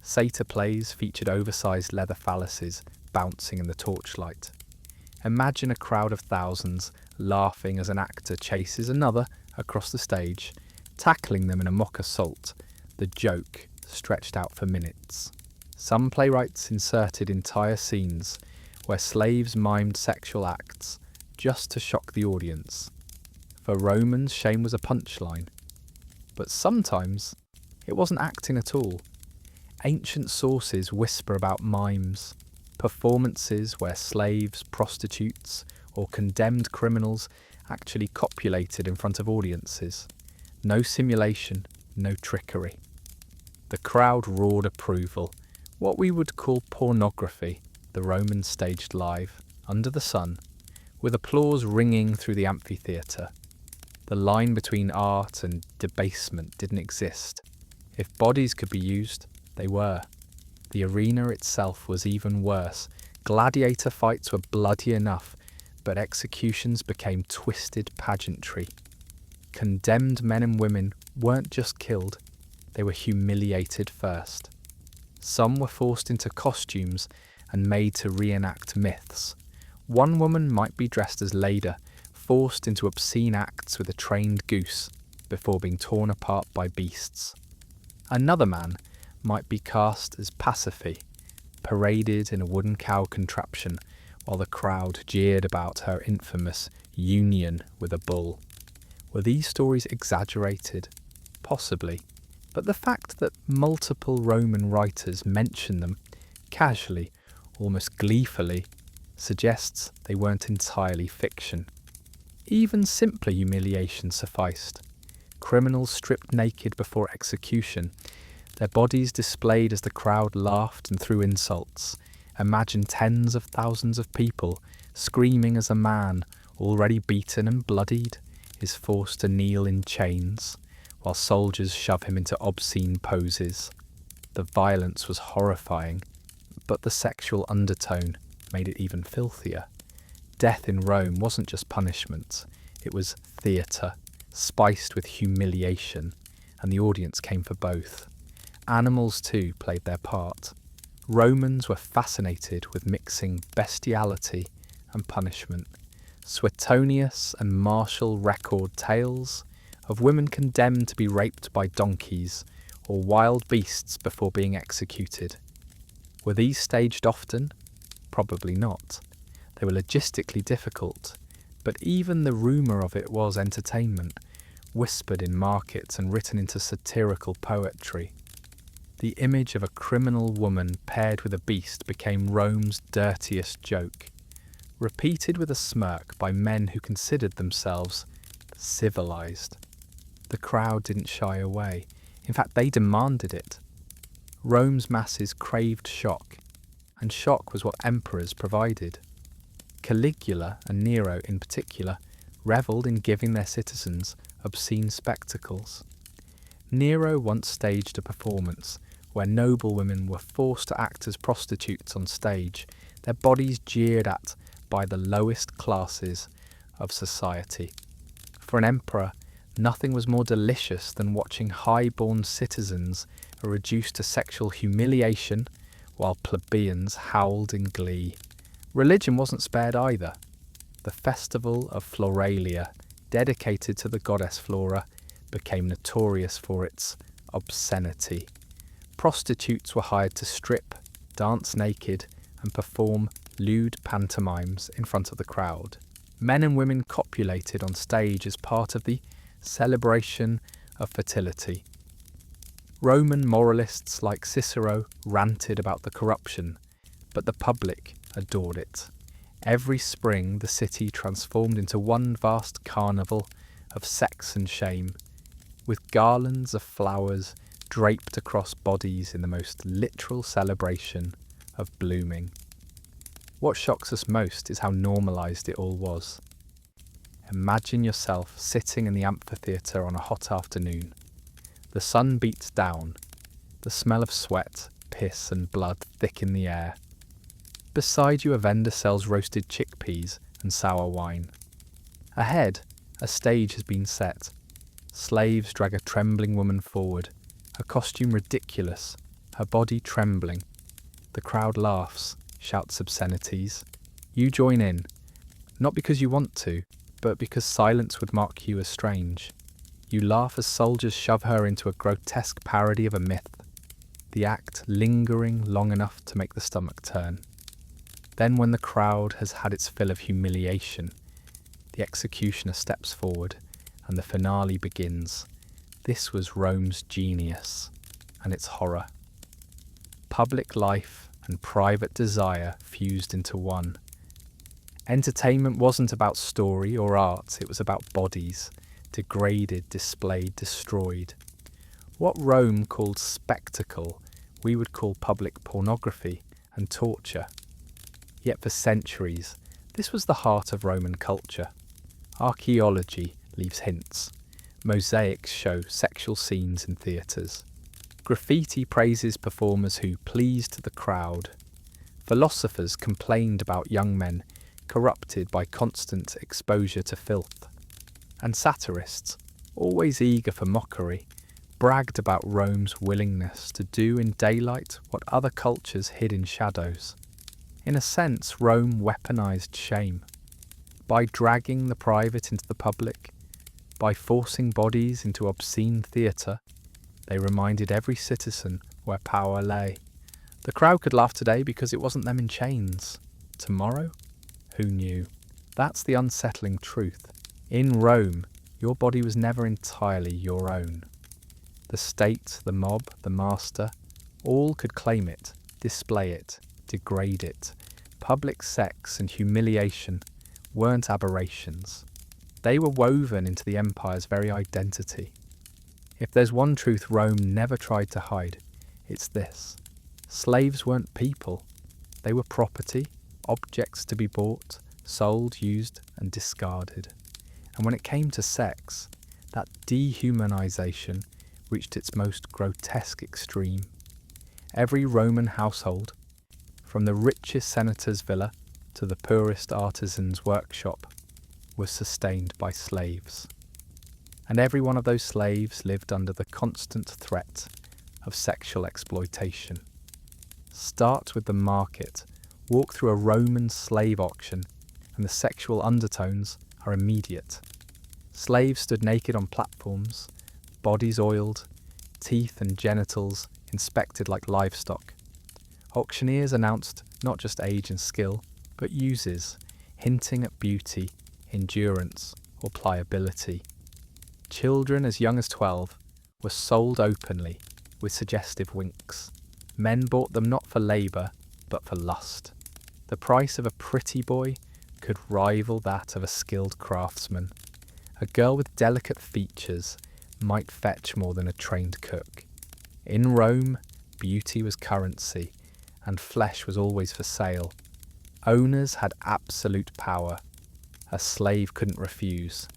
Satyr plays featured oversized leather phalluses bouncing in the torchlight. Imagine a crowd of thousands laughing as an actor chases another across the stage, tackling them in a mock assault, the joke stretched out for minutes. Some playwrights inserted entire scenes where slaves mimed sexual acts just to shock the audience. For Romans, shame was a punchline. But sometimes it wasn't acting at all. Ancient sources whisper about mimes, performances where slaves, prostitutes, or condemned criminals actually copulated in front of audiences. No simulation, no trickery. The crowd roared approval. What we would call pornography, the Romans staged live, under the sun, with applause ringing through the amphitheatre. The line between art and debasement didn't exist. If bodies could be used, they were. The arena itself was even worse. Gladiator fights were bloody enough, but executions became twisted pageantry. Condemned men and women weren't just killed, they were humiliated first. Some were forced into costumes and made to reenact myths. One woman might be dressed as Leda, forced into obscene acts with a trained goose before being torn apart by beasts. Another man might be cast as Pasiphae, paraded in a wooden cow contraption while the crowd jeered about her infamous union with a bull. Were these stories exaggerated? Possibly. But the fact that multiple Roman writers mention them casually, almost gleefully, suggests they weren't entirely fiction. Even simpler humiliation sufficed. Criminals stripped naked before execution, their bodies displayed as the crowd laughed and threw insults. Imagine tens of thousands of people screaming as a man, already beaten and bloodied, is forced to kneel in chains, while soldiers shove him into obscene poses. The violence was horrifying, but the sexual undertone made it even filthier. Death in Rome wasn't just punishment, it was theatre, spiced with humiliation, and the audience came for both. Animals too played their part. Romans were fascinated with mixing bestiality and punishment. Suetonius and Martial record tales of women condemned to be raped by donkeys or wild beasts before being executed. Were these staged often? Probably not. They were logistically difficult, but even the rumour of it was entertainment, whispered in markets and written into satirical poetry. The image of a criminal woman paired with a beast became Rome's dirtiest joke, repeated with a smirk by men who considered themselves civilized. The crowd didn't shy away. In fact, they demanded it. Rome's masses craved shock, and shock was what emperors provided. Caligula, and Nero in particular, revelled in giving their citizens obscene spectacles. Nero once staged a performance where noblewomen were forced to act as prostitutes on stage, their bodies jeered at by the lowest classes of society. For an emperor, nothing was more delicious than watching high-born citizens reduced to sexual humiliation while plebeians howled in glee. Religion wasn't spared either. The festival of Floralia, dedicated to the goddess Flora, became notorious for its obscenity. Prostitutes were hired to strip, dance naked, and perform lewd pantomimes in front of the crowd. Men and women copulated on stage as part of the celebration of fertility. Roman moralists like Cicero ranted about the corruption, but the public adored it. Every spring the city transformed into one vast carnival of sex and shame, with garlands of flowers draped across bodies in the most literal celebration of blooming. What shocks us most is how normalised it all was. Imagine yourself sitting in the amphitheatre on a hot afternoon. The sun beats down, the smell of sweat, piss and blood thick in the air. Beside you a vendor sells roasted chickpeas and sour wine. Ahead, a stage has been set. Slaves drag a trembling woman forward, her costume ridiculous, her body trembling. The crowd laughs, shouts obscenities. You join in, not because you want to, but because silence would mark you as strange. You laugh as soldiers shove her into a grotesque parody of a myth, the act lingering long enough to make the stomach turn. Then when the crowd has had its fill of humiliation, the executioner steps forward and the finale begins. This was Rome's genius and its horror. Public life and private desire fused into one. Entertainment wasn't about story or art, it was about bodies, degraded, displayed, destroyed. What Rome called spectacle, we would call public pornography and torture. Yet for centuries, this was the heart of Roman culture. Archaeology leaves hints. Mosaics show sexual scenes in theatres. Graffiti praises performers who pleased the crowd. Philosophers complained about young men corrupted by constant exposure to filth. And satirists, always eager for mockery, bragged about Rome's willingness to do in daylight what other cultures hid in shadows. In a sense, Rome weaponized shame. By dragging the private into the public, by forcing bodies into obscene theatre, they reminded every citizen where power lay. The crowd could laugh today because it wasn't them in chains. Tomorrow? Who knew? That's the unsettling truth. In Rome, your body was never entirely your own. The state, the mob, the master, all could claim it, display it, degrade it. Public sex and humiliation weren't aberrations. They were woven into the empire's very identity. If there's one truth Rome never tried to hide, it's this. Slaves weren't people. They were property, objects to be bought, sold, used, and discarded. And when it came to sex, that dehumanization reached its most grotesque extreme. Every Roman household, from the richest senator's villa to the poorest artisan's workshop, was sustained by slaves. And every one of those slaves lived under the constant threat of sexual exploitation. Start with the market, walk through a Roman slave auction, and the sexual undertones are immediate. Slaves stood naked on platforms, bodies oiled, teeth and genitals inspected like livestock. Auctioneers announced not just age and skill, but uses, hinting at beauty, endurance, or pliability. Children as young as 12 were sold openly with suggestive winks. Men bought them not for labour, but for lust. The price of a pretty boy could rival that of a skilled craftsman. A girl with delicate features might fetch more than a trained cook. In Rome, beauty was currency, and flesh was always for sale. Owners had absolute power. A slave couldn't refuse.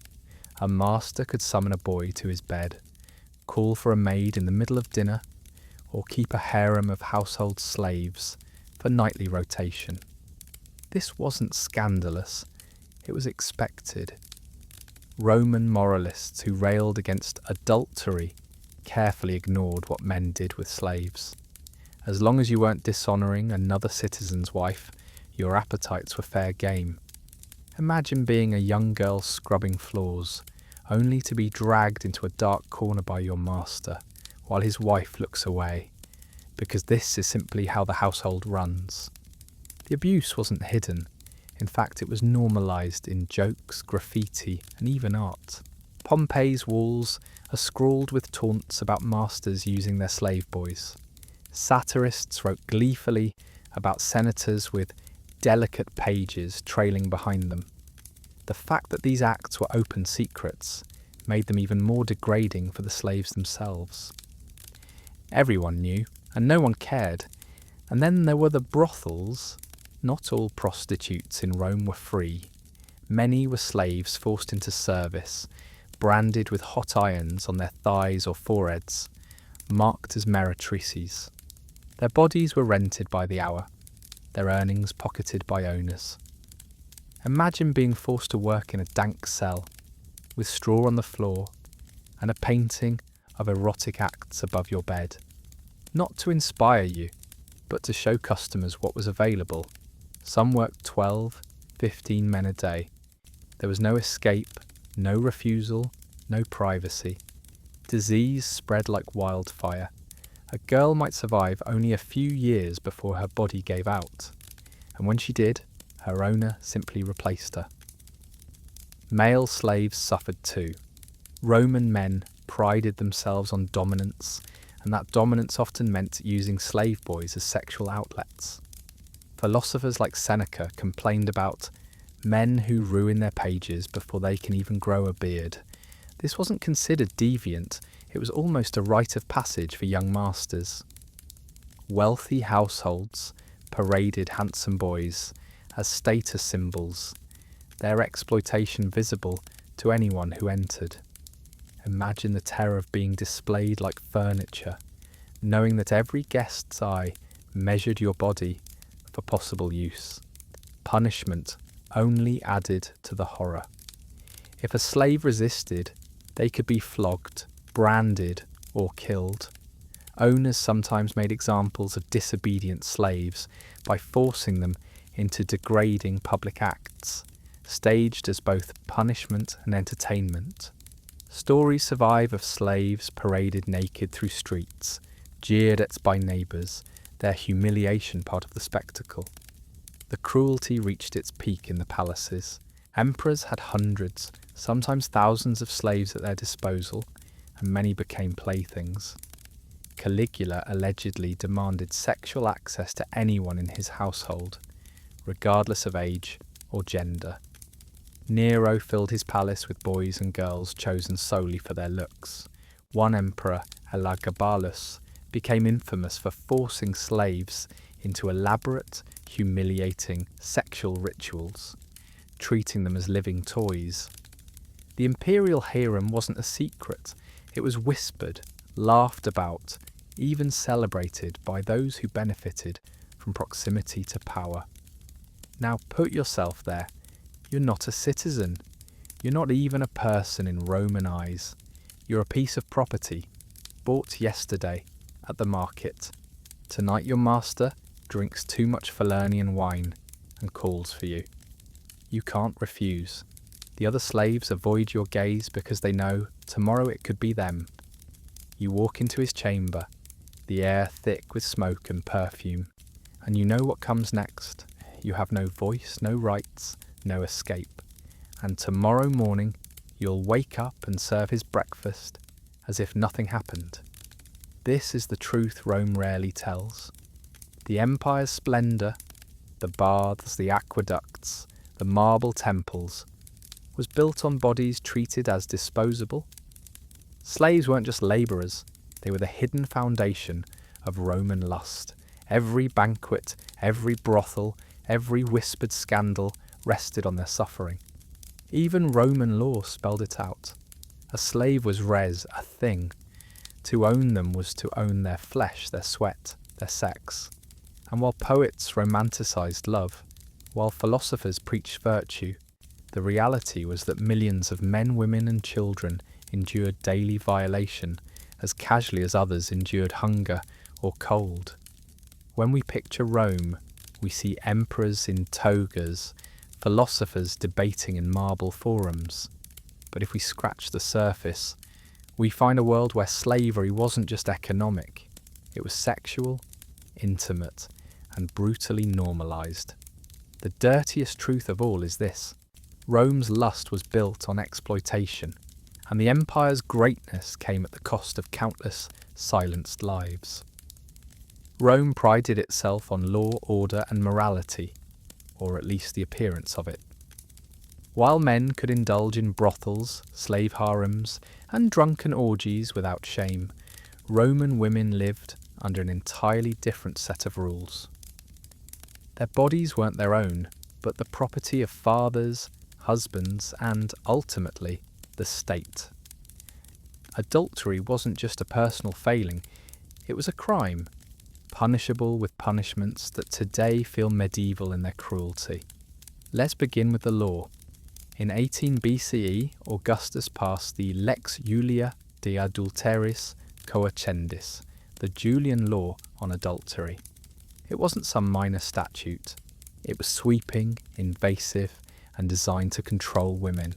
A master could summon a boy to his bed, call for a maid in the middle of dinner, or keep a harem of household slaves for nightly rotation. This wasn't scandalous, it was expected. Roman moralists who railed against adultery carefully ignored what men did with slaves. As long as you weren't dishonouring another citizen's wife, your appetites were fair game. Imagine being a young girl scrubbing floors, only to be dragged into a dark corner by your master, while his wife looks away, because this is simply how the household runs. The abuse wasn't hidden. In fact, it was normalised in jokes, graffiti, and even art. Pompeii's walls are scrawled with taunts about masters using their slave boys. Satirists wrote gleefully about senators with delicate pages trailing behind them. The fact that these acts were open secrets made them even more degrading for the slaves themselves. Everyone knew, and no one cared. And then there were the brothels. Not all prostitutes in Rome were free. Many were slaves forced into service, branded with hot irons on their thighs or foreheads, marked as meretrices. Their bodies were rented by the hour, their earnings pocketed by owners. Imagine being forced to work in a dank cell, with straw on the floor and a painting of erotic acts above your bed. Not to inspire you, but to show customers what was available. Some worked 12, 15 men a day. There was no escape, no refusal, no privacy. Disease spread like wildfire. A girl might survive only a few years before her body gave out, and when she did, her owner simply replaced her. Male slaves suffered too. Roman men prided themselves on dominance, and that dominance often meant using slave boys as sexual outlets. Philosophers like Seneca complained about men who ruin their pages before they can even grow a beard. This wasn't considered deviant, it was almost a rite of passage for young masters. Wealthy households paraded handsome boys as status symbols, their exploitation visible to anyone who entered. Imagine the terror of being displayed like furniture, knowing that every guest's eye measured your body for possible use. Punishment only added to the horror. If a slave resisted, they could be flogged, branded, or killed. Owners sometimes made examples of disobedient slaves by forcing them into degrading public acts, staged as both punishment and entertainment. Stories survive of slaves paraded naked through streets, jeered at by neighbours, their humiliation part of the spectacle. The cruelty reached its peak in the palaces. Emperors had hundreds, sometimes thousands of slaves at their disposal, and many became playthings. Caligula allegedly demanded sexual access to anyone in his household, regardless of age or gender. Nero filled his palace with boys and girls chosen solely for their looks. One emperor, Elagabalus, became infamous for forcing slaves into elaborate, humiliating sexual rituals, treating them as living toys. The imperial harem wasn't a secret. It was whispered, laughed about, even celebrated by those who benefited from proximity to power. Now put yourself there. You're not a citizen. You're not even a person in Roman eyes. You're a piece of property, bought yesterday at the market. Tonight your master drinks too much Falernian wine and calls for you. You can't refuse. The other slaves avoid your gaze because they know tomorrow it could be them. You walk into his chamber, the air thick with smoke and perfume, and you know what comes next. You have no voice, no rights, no escape. And tomorrow morning you'll wake up and serve his breakfast as if nothing happened. This is the truth Rome rarely tells. The empire's splendour, the baths, the aqueducts, the marble temples, was built on bodies treated as disposable. Slaves weren't just labourers, they were the hidden foundation of Roman lust. Every banquet, every brothel, every whispered scandal rested on their suffering. Even Roman law spelled it out. A slave was res, a thing. To own them was to own their flesh, their sweat, their sex. And while poets romanticised love, while philosophers preached virtue, the reality was that millions of men, women and children endured daily violation as casually as others endured hunger or cold. When we picture Rome, we see emperors in togas, philosophers debating in marble forums. But if we scratch the surface, we find a world where slavery wasn't just economic, it was sexual, intimate, and brutally normalised. The dirtiest truth of all is this: Rome's lust was built on exploitation, and the empire's greatness came at the cost of countless silenced lives. Rome prided itself on law, order, and morality, or at least the appearance of it. While men could indulge in brothels, slave harems, and drunken orgies without shame, Roman women lived under an entirely different set of rules. Their bodies weren't their own, but the property of fathers, husbands, and, ultimately, the state. Adultery wasn't just a personal failing, it was a crime, punishable with punishments that today feel medieval in their cruelty. Let's begin with the law. In 18 BCE, Augustus passed the Lex Julia de Adulteris Coacendis, the Julian law on adultery. It wasn't some minor statute. It was sweeping, invasive, and designed to control women.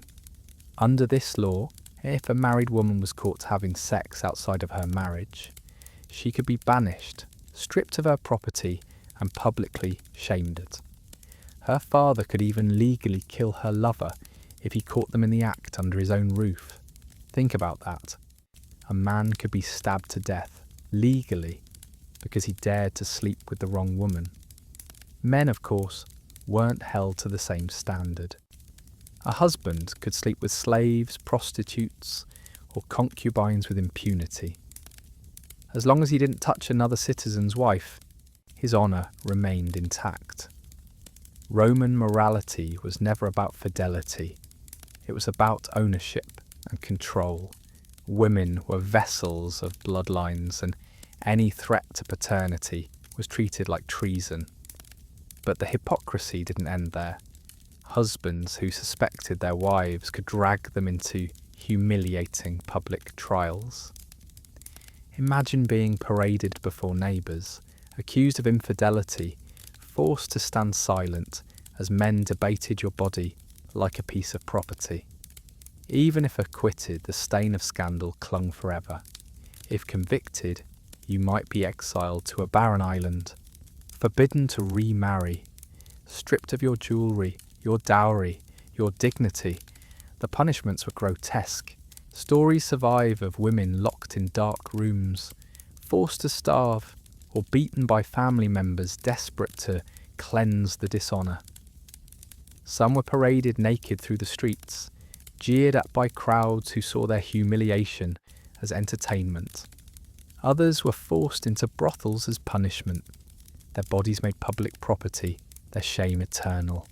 Under this law, if a married woman was caught having sex outside of her marriage, she could be banished, stripped of her property, and publicly shamed. Her father could even legally kill her lover if he caught them in the act under his own roof. Think about that. A man could be stabbed to death, legally, because he dared to sleep with the wrong woman. Men, of course, weren't held to the same standard. A husband could sleep with slaves, prostitutes, or concubines with impunity. As long as he didn't touch another citizen's wife, his honour remained intact. Roman morality was never about fidelity. It was about ownership and control. Women were vessels of bloodlines, and any threat to paternity was treated like treason. But the hypocrisy didn't end there. Husbands who suspected their wives could drag them into humiliating public trials. Imagine being paraded before neighbours, accused of infidelity, forced to stand silent as men debated your body like a piece of property. Even if acquitted, the stain of scandal clung forever. If convicted, you might be exiled to a barren island, forbidden to remarry, stripped of your jewellery, your dowry, your dignity. The punishments were grotesque. Stories survive of women locked in dark rooms, forced to starve, or beaten by family members desperate to cleanse the dishonour. Some were paraded naked through the streets, jeered at by crowds who saw their humiliation as entertainment. Others were forced into brothels as punishment, their bodies made public property, their shame eternal.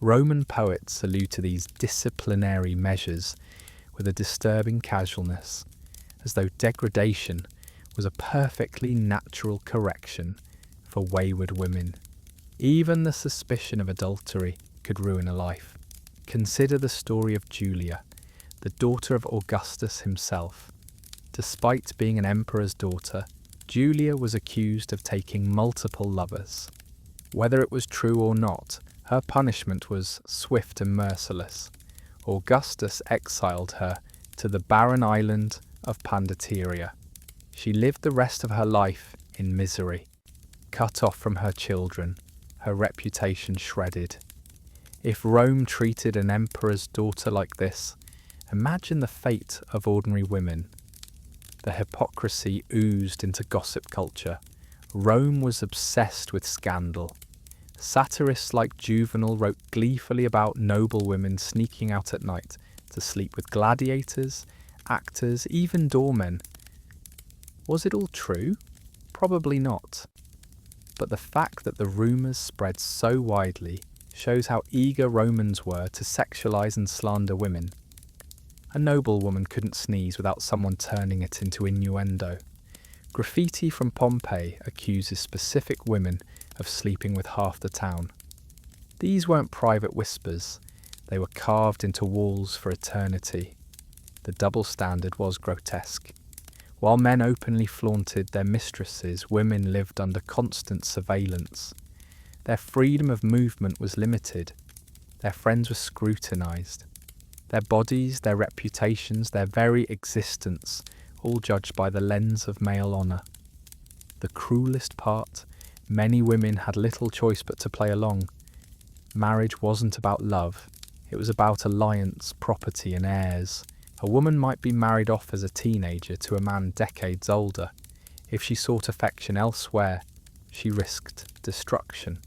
Roman poets allude to these disciplinary measures with a disturbing casualness, as though degradation was a perfectly natural correction for wayward women. Even the suspicion of adultery could ruin a life. Consider the story of Julia, the daughter of Augustus himself. Despite being an emperor's daughter, Julia was accused of taking multiple lovers. Whether it was true or not, her punishment was swift and merciless. Augustus exiled her to the barren island of Pandateria. She lived the rest of her life in misery, cut off from her children, her reputation shredded. If Rome treated an emperor's daughter like this, imagine the fate of ordinary women. The hypocrisy oozed into gossip culture. Rome was obsessed with scandal. Satirists like Juvenal wrote gleefully about noble women sneaking out at night to sleep with gladiators, actors, even doormen. Was it all true? Probably not. But the fact that the rumours spread so widely shows how eager Romans were to sexualise and slander women. A noble woman couldn't sneeze without someone turning it into innuendo. Graffiti from Pompeii accuses specific women of sleeping with half the town. These weren't private whispers, they were carved into walls for eternity. The double standard was grotesque. While men openly flaunted their mistresses, women lived under constant surveillance. Their freedom of movement was limited. Their friends were scrutinised. Their bodies, their reputations, their very existence, all judged by the lens of male honour. The cruelest part, many women had little choice but to play along. Marriage wasn't about love, it was about alliance, property and heirs. A woman might be married off as a teenager to a man decades older. If she sought affection elsewhere, she risked destruction.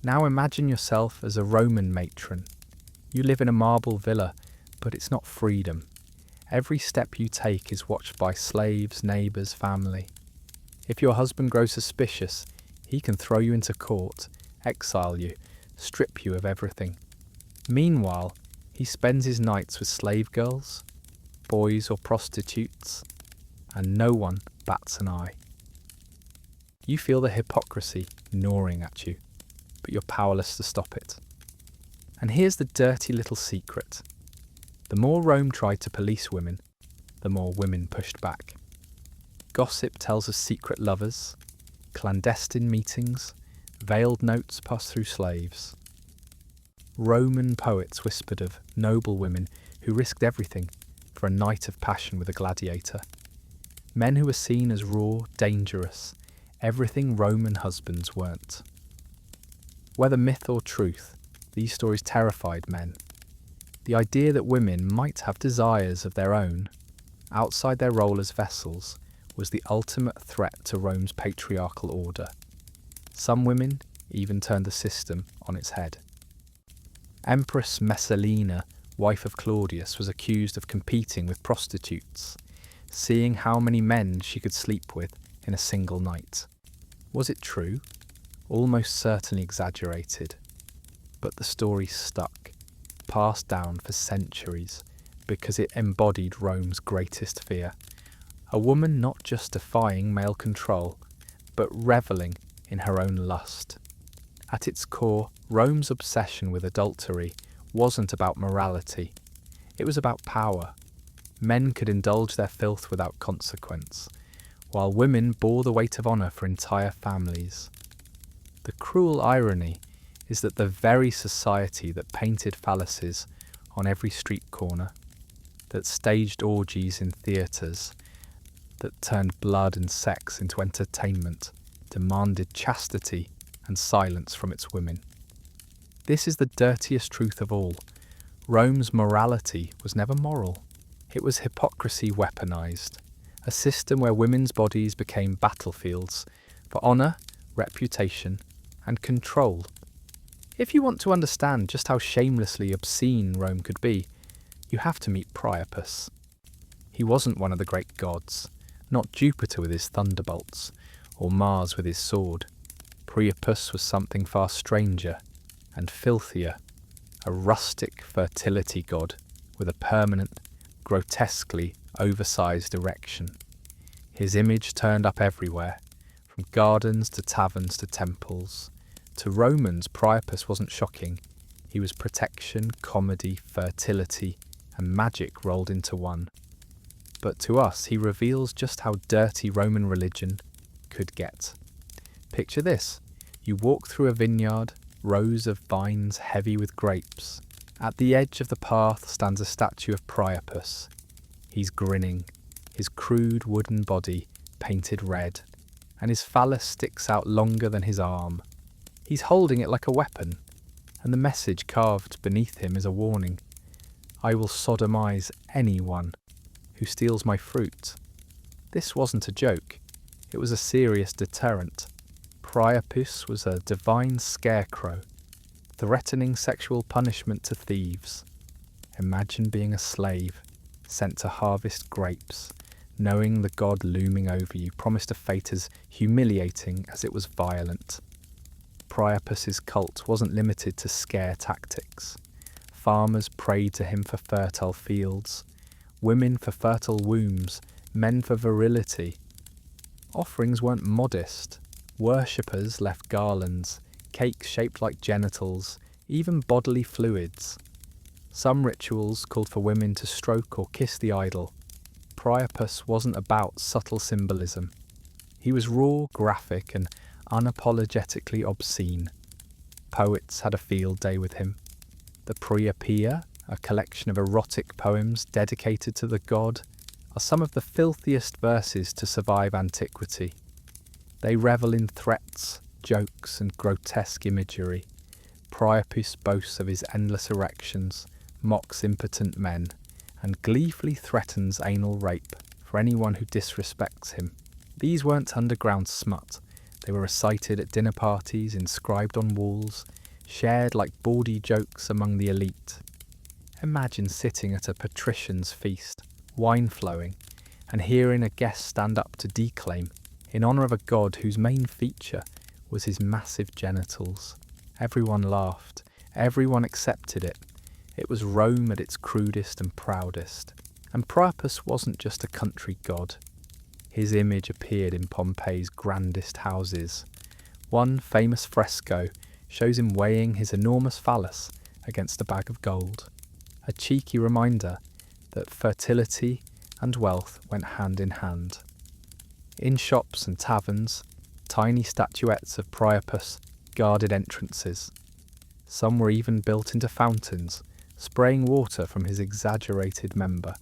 Now imagine yourself as a Roman matron. You live in a marble villa, but it's not freedom. Every step you take is watched by slaves, neighbours, family. If your husband grows suspicious, he can throw you into court, exile you, strip you of everything. Meanwhile, he spends his nights with slave girls, boys or prostitutes, and no one bats an eye. You feel the hypocrisy gnawing at you, but you're powerless to stop it. And here's the dirty little secret. The more Rome tried to police women, the more women pushed back. Gossip tells of secret lovers, clandestine meetings, veiled notes passed through slaves. Roman poets whispered of noble women who risked everything for a night of passion with a gladiator. Men who were seen as raw, dangerous, everything Roman husbands weren't. Whether myth or truth, these stories terrified men. The idea that women might have desires of their own, outside their role as vessels, was the ultimate threat to Rome's patriarchal order. Some women even turned the system on its head. Empress Messalina, wife of Claudius, was accused of competing with prostitutes, seeing how many men she could sleep with in a single night. Was it true? Almost certainly exaggerated. But the story stuck, passed down for centuries, because it embodied Rome's greatest fear. A woman not just defying male control, but revelling in her own lust. At its core, Rome's obsession with adultery wasn't about morality. It was about power. Men could indulge their filth without consequence, while women bore the weight of honour for entire families. The cruel irony is that the very society that painted phalluses on every street corner, that staged orgies in theatres, that turned blood and sex into entertainment, demanded chastity and silence from its women. This is the dirtiest truth of all. Rome's morality was never moral. It was hypocrisy weaponized, a system where women's bodies became battlefields for honour, reputation, and control. If you want to understand just how shamelessly obscene Rome could be, you have to meet Priapus. He wasn't one of the great gods, not Jupiter with his thunderbolts, or Mars with his sword. Priapus was something far stranger and filthier, a rustic fertility god with a permanent, grotesquely oversized erection. His image turned up everywhere, from gardens to taverns to temples. To Romans, Priapus wasn't shocking. He was protection, comedy, fertility, and magic rolled into one. But to us, he reveals just how dirty Roman religion could get. Picture this. You walk through a vineyard, rows of vines heavy with grapes. At the edge of the path stands a statue of Priapus. He's grinning, his crude wooden body painted red, and his phallus sticks out longer than his arm. He's holding it like a weapon, and the message carved beneath him is a warning. I will sodomize anyone who steals my fruit. This wasn't a joke. It was a serious deterrent. Priapus was a divine scarecrow, threatening sexual punishment to thieves. Imagine being a slave, sent to harvest grapes, knowing the god looming over you promised a fate as humiliating as it was violent. Priapus's cult wasn't limited to scare tactics. Farmers prayed to him for fertile fields, women for fertile wombs, men for virility. Offerings weren't modest. Worshippers left garlands, cakes shaped like genitals, even bodily fluids. Some rituals called for women to stroke or kiss the idol. Priapus wasn't about subtle symbolism. He was raw, graphic, and unapologetically obscene. Poets had a field day with him. The Priapeia, a collection of erotic poems dedicated to the god, are some of the filthiest verses to survive antiquity. They revel in threats, jokes, and grotesque imagery. Priapus boasts of his endless erections, mocks impotent men, and gleefully threatens anal rape for anyone who disrespects him. These weren't underground smut. They were recited at dinner parties, inscribed on walls, shared like bawdy jokes among the elite. Imagine sitting at a patrician's feast, wine flowing, and hearing a guest stand up to declaim in honour of a god whose main feature was his massive genitals. Everyone laughed, everyone accepted it, It was Rome at its crudest and proudest. And Priapus wasn't just a country god. His image appeared in Pompeii's grandest houses. One famous fresco shows him weighing his enormous phallus against a bag of gold, a cheeky reminder that fertility and wealth went hand in hand. In shops and taverns, tiny statuettes of Priapus guarded entrances. Some were even built into fountains, spraying water from his exaggerated member,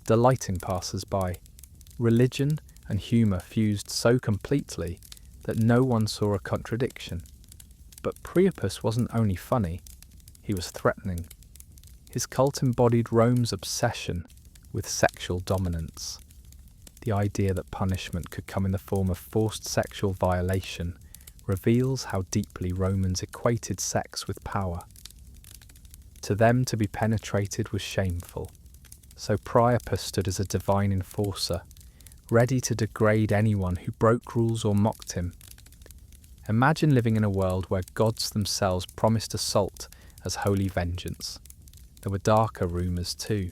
delighting passers-by. Religion and humour fused so completely that no one saw a contradiction. But Priapus wasn't only funny, he was threatening. His cult embodied Rome's obsession with sexual dominance. The idea that punishment could come in the form of forced sexual violation reveals how deeply Romans equated sex with power. To them, to be penetrated was shameful, so Priapus stood as a divine enforcer, ready to degrade anyone who broke rules or mocked him. Imagine living in a world where gods themselves promised assault as holy vengeance. There were darker rumours too.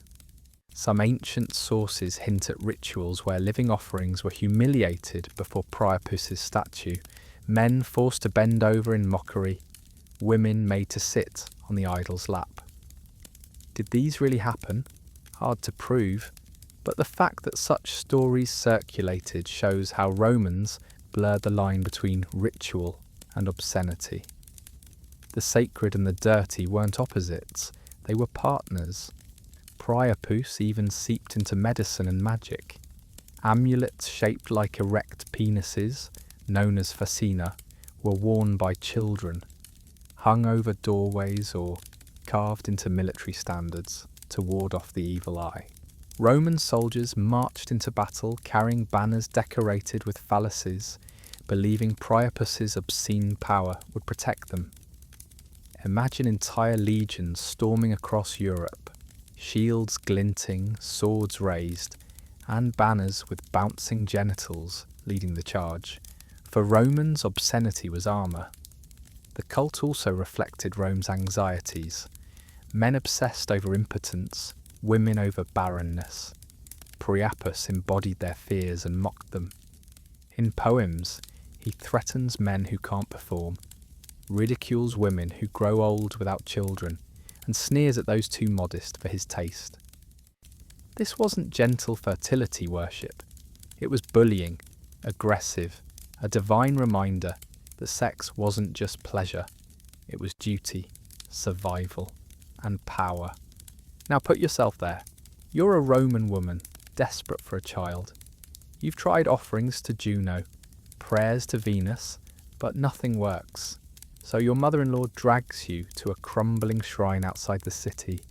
Some ancient sources hint at rituals where living offerings were humiliated before Priapus's statue, men forced to bend over in mockery, women made to sit on the idol's lap. Did these really happen? Hard to prove, but the fact that such stories circulated shows how Romans blurred the line between ritual and obscenity. The sacred and the dirty weren't opposites, they were partners. Priapus even seeped into medicine and magic. Amulets shaped like erect penises, known as fascina, were worn by children, hung over doorways or carved into military standards to ward off the evil eye. Roman soldiers marched into battle carrying banners decorated with phalluses, believing Priapus's obscene power would protect them. Imagine entire legions storming across Europe, shields glinting, swords raised, and banners with bouncing genitals leading the charge. For Romans, obscenity was armour. The cult also reflected Rome's anxieties. Men obsessed over impotence, women over barrenness. Priapus embodied their fears and mocked them. In poems, he threatens men who can't perform, ridicules women who grow old without children, and sneers at those too modest for his taste. This wasn't gentle fertility worship. It was bullying, aggressive, a divine reminder that sex wasn't just pleasure. It was duty, survival, and power. Now put yourself there. You're a Roman woman, desperate for a child. You've tried offerings to Juno, prayers to Venus, but nothing works. So your mother-in-law drags you to a crumbling shrine outside the city.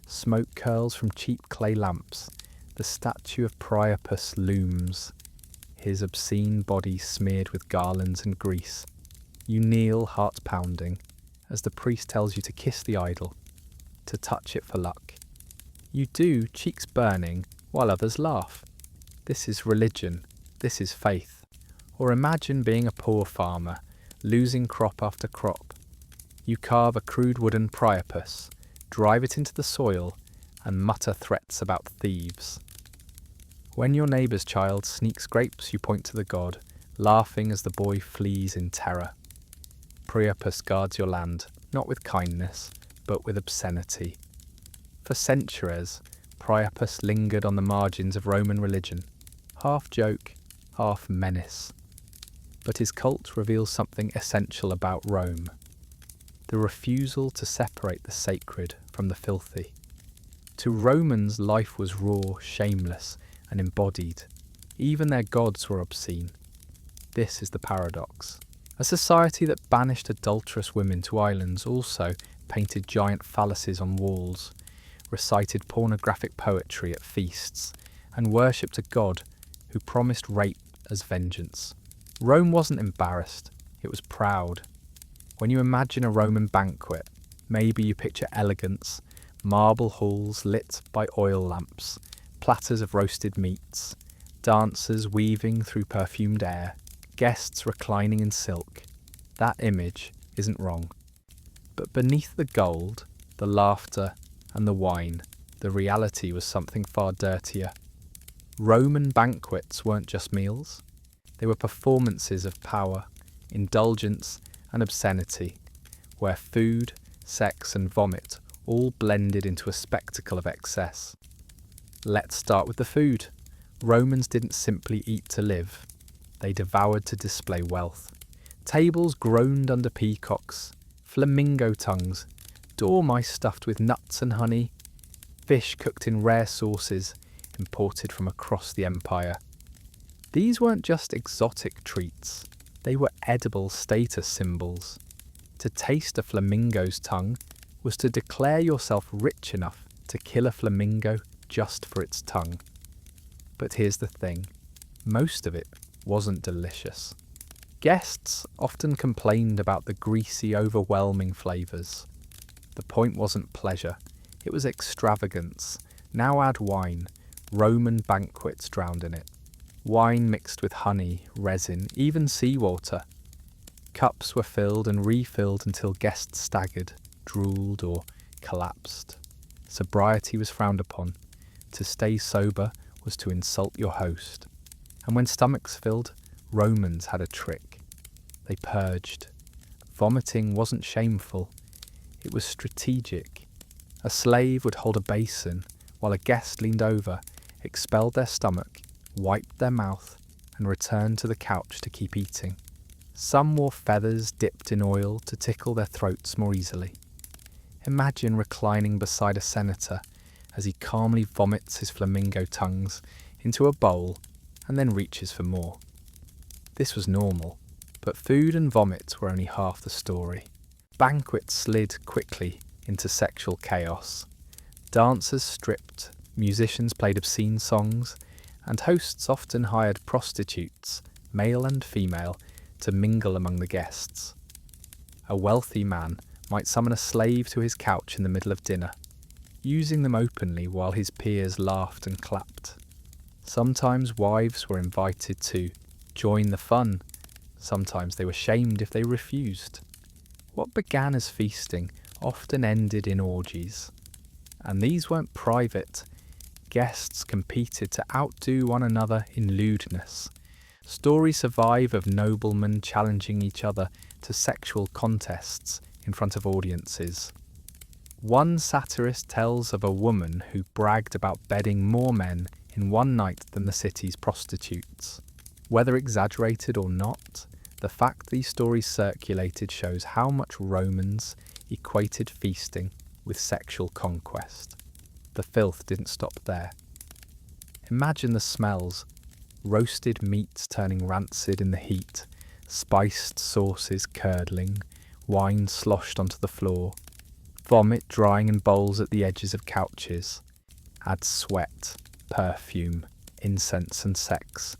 Smoke curls from cheap clay lamps. The statue of Priapus looms, his obscene body smeared with garlands and grease. You kneel, heart pounding, as the priest tells you to kiss the idol, to touch it for luck. You do, cheeks burning, while others laugh. This is religion, this is faith. Or imagine being a poor farmer, losing crop after crop. You carve a crude wooden Priapus, drive it into the soil, and mutter threats about thieves. When your neighbour's child sneaks grapes, you point to the god, laughing as the boy flees in terror. Priapus guards your land, not with kindness, but with obscenity. For centuries, Priapus lingered on the margins of Roman religion, half joke, half menace. But his cult reveals something essential about Rome: the refusal to separate the sacred from the filthy. To Romans, life was raw, shameless, and embodied. Even their gods were obscene. This is the paradox. A society that banished adulterous women to islands also painted giant phalluses on walls, recited pornographic poetry at feasts, and worshipped a god who promised rape as vengeance. Rome wasn't embarrassed, it was proud. When you imagine a Roman banquet, maybe you picture elegance, marble halls lit by oil lamps, platters of roasted meats, dancers weaving through perfumed air, guests reclining in silk. That image isn't wrong. But beneath the gold, the laughter, and the wine, the reality was something far dirtier. Roman banquets weren't just meals. They were performances of power, indulgence, and obscenity, where food, sex, and vomit all blended into a spectacle of excess. Let's start with the food. Romans didn't simply eat to live. They devoured to display wealth. Tables groaned under peacocks, flamingo tongues, dormice stuffed with nuts and honey, fish cooked in rare sauces imported from across the empire. These weren't just exotic treats, they were edible status symbols. To taste a flamingo's tongue was to declare yourself rich enough to kill a flamingo just for its tongue. But here's the thing, most of it wasn't delicious. Guests often complained about the greasy, overwhelming flavours. The point wasn't pleasure, it was extravagance. Now add wine, Roman banquets drowned in it. Wine mixed with honey, resin, even seawater. Cups were filled and refilled until guests staggered, drooled, or collapsed. Sobriety was frowned upon. To stay sober was to insult your host. And when stomachs filled, Romans had a trick. They purged. Vomiting wasn't shameful. It was strategic. A slave would hold a basin while a guest leaned over, expelled their stomach, wiped their mouth, and returned to the couch to keep eating. Some wore feathers dipped in oil to tickle their throats more easily. Imagine reclining beside a senator as he calmly vomits his flamingo tongues into a bowl and then reaches for more. This was normal, but food and vomit were only half the story. Banquets slid quickly into sexual chaos. Dancers stripped, musicians played obscene songs, and hosts often hired prostitutes, male and female, to mingle among the guests. A wealthy man might summon a slave to his couch in the middle of dinner, using them openly while his peers laughed and clapped. Sometimes wives were invited to join the fun. Sometimes they were shamed if they refused. What began as feasting often ended in orgies. And these weren't private. Guests competed to outdo one another in lewdness. Stories survive of noblemen challenging each other to sexual contests in front of audiences. One satirist tells of a woman who bragged about bedding more men in one night than the city's prostitutes. Whether exaggerated or not, the fact these stories circulated shows how much Romans equated feasting with sexual conquest. The filth didn't stop there. Imagine the smells: roasted meats turning rancid in the heat, spiced sauces curdling, wine sloshed onto the floor, vomit drying in bowls at the edges of couches. Add sweat, perfume, incense and sex,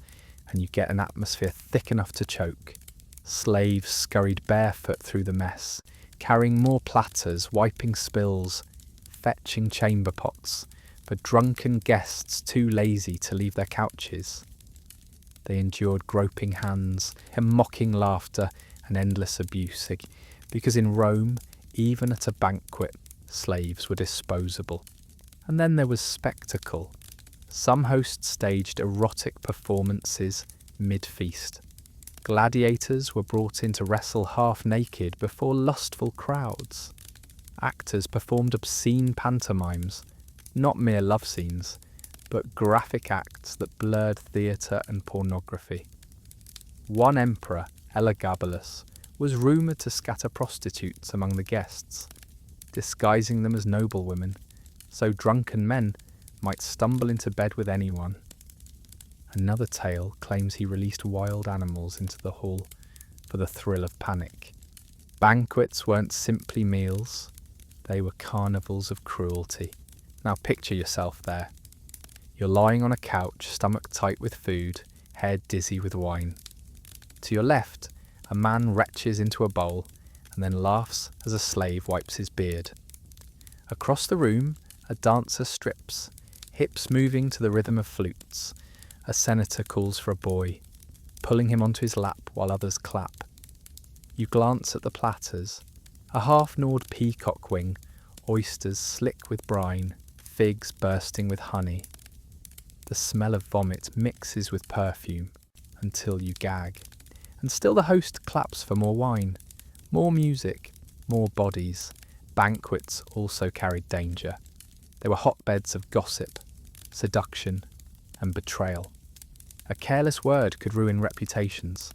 and you get an atmosphere thick enough to choke. Slaves scurried barefoot through the mess, carrying more platters, wiping spills, fetching chamber pots for drunken guests too lazy to leave their couches. They endured groping hands and mocking laughter and endless abuse, because in Rome, even at a banquet, slaves were disposable. And then there was spectacle. Some hosts staged erotic performances mid-feast. Gladiators were brought in to wrestle half-naked before lustful crowds. Actors performed obscene pantomimes, not mere love scenes, but graphic acts that blurred theatre and pornography. One emperor, Elagabalus, was rumoured to scatter prostitutes among the guests, disguising them as noblewomen, so drunken men might stumble into bed with anyone. Another tale claims he released wild animals into the hall for the thrill of panic. Banquets weren't simply meals, they were carnivals of cruelty. Now picture yourself there. You're lying on a couch, stomach tight with food, head dizzy with wine. To your left, a man retches into a bowl and then laughs as a slave wipes his beard. Across the room, a dancer strips, hips moving to the rhythm of flutes. A senator calls for a boy, pulling him onto his lap while others clap. You glance at the platters, a half-gnawed peacock wing, oysters slick with brine, figs bursting with honey. The smell of vomit mixes with perfume until you gag. And still the host claps for more wine, more music, more bodies. Banquets also carried danger. They were hotbeds of gossip, seduction, and betrayal. A careless word could ruin reputations.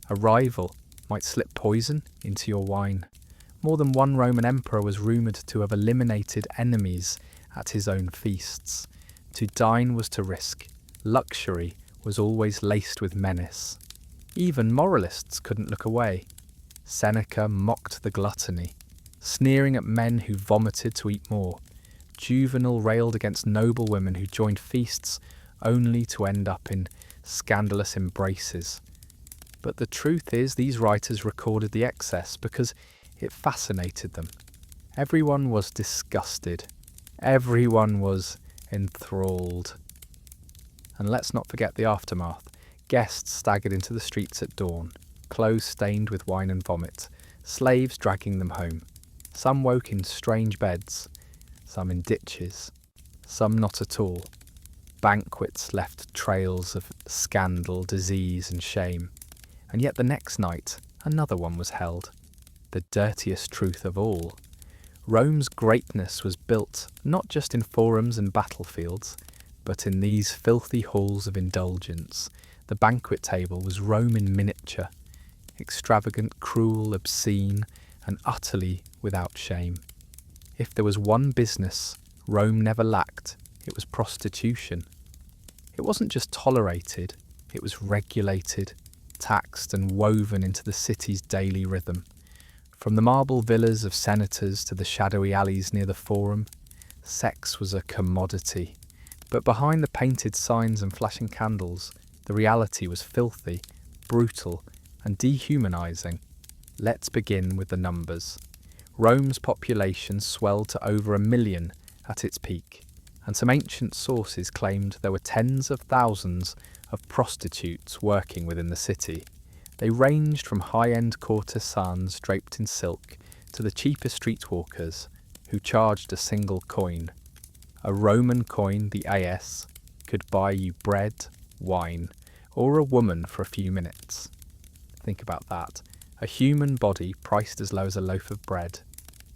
A rival might slip poison into your wine. More than one Roman emperor was rumoured to have eliminated enemies at his own feasts. To dine was to risk. Luxury was always laced with menace. Even moralists couldn't look away. Seneca mocked the gluttony, sneering at men who vomited to eat more. Juvenal railed against noble women who joined feasts only to end up in scandalous embraces. But the truth is, these writers recorded the excess because it fascinated them. Everyone was disgusted. Everyone was enthralled. And let's not forget the aftermath. Guests staggered into the streets at dawn, clothes stained with wine and vomit, slaves dragging them home. Some woke in strange beds, some in ditches, some not at all. Banquets left trails of scandal, disease and shame. And yet the next night, another one was held. The dirtiest truth of all. Rome's greatness was built not just in forums and battlefields, but in these filthy halls of indulgence. The banquet table was Rome in miniature, extravagant, cruel, obscene, and utterly without shame. If there was one business Rome never lacked, it was prostitution. It wasn't just tolerated, it was regulated, taxed and woven into the city's daily rhythm. From the marble villas of senators to the shadowy alleys near the forum, sex was a commodity. But behind the painted signs and flashing candles, the reality was filthy, brutal, and dehumanizing. Let's begin with the numbers. Rome's population swelled to over 1 million at its peak, and some ancient sources claimed there were tens of thousands of prostitutes working within the city. They ranged from high-end courtesans draped in silk to the cheaper streetwalkers who charged a single coin. A Roman coin, the AS, could buy you bread, wine, or a woman for a few minutes. Think about that. A human body priced as low as a loaf of bread.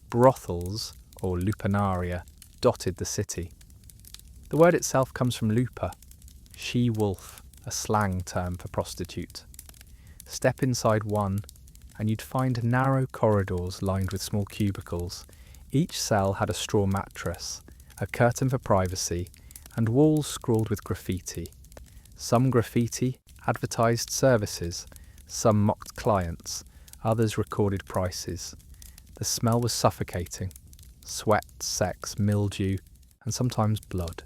Brothels, or lupanaria, dotted the city. The word itself comes from lupa, she-wolf, a slang term for prostitute. Step inside one, and you'd find narrow corridors lined with small cubicles. Each cell had a straw mattress, a curtain for privacy, and walls scrawled with graffiti. Some graffiti advertised services, some mocked clients, others recorded prices. The smell was suffocating. Sweat, sex, mildew, and sometimes blood.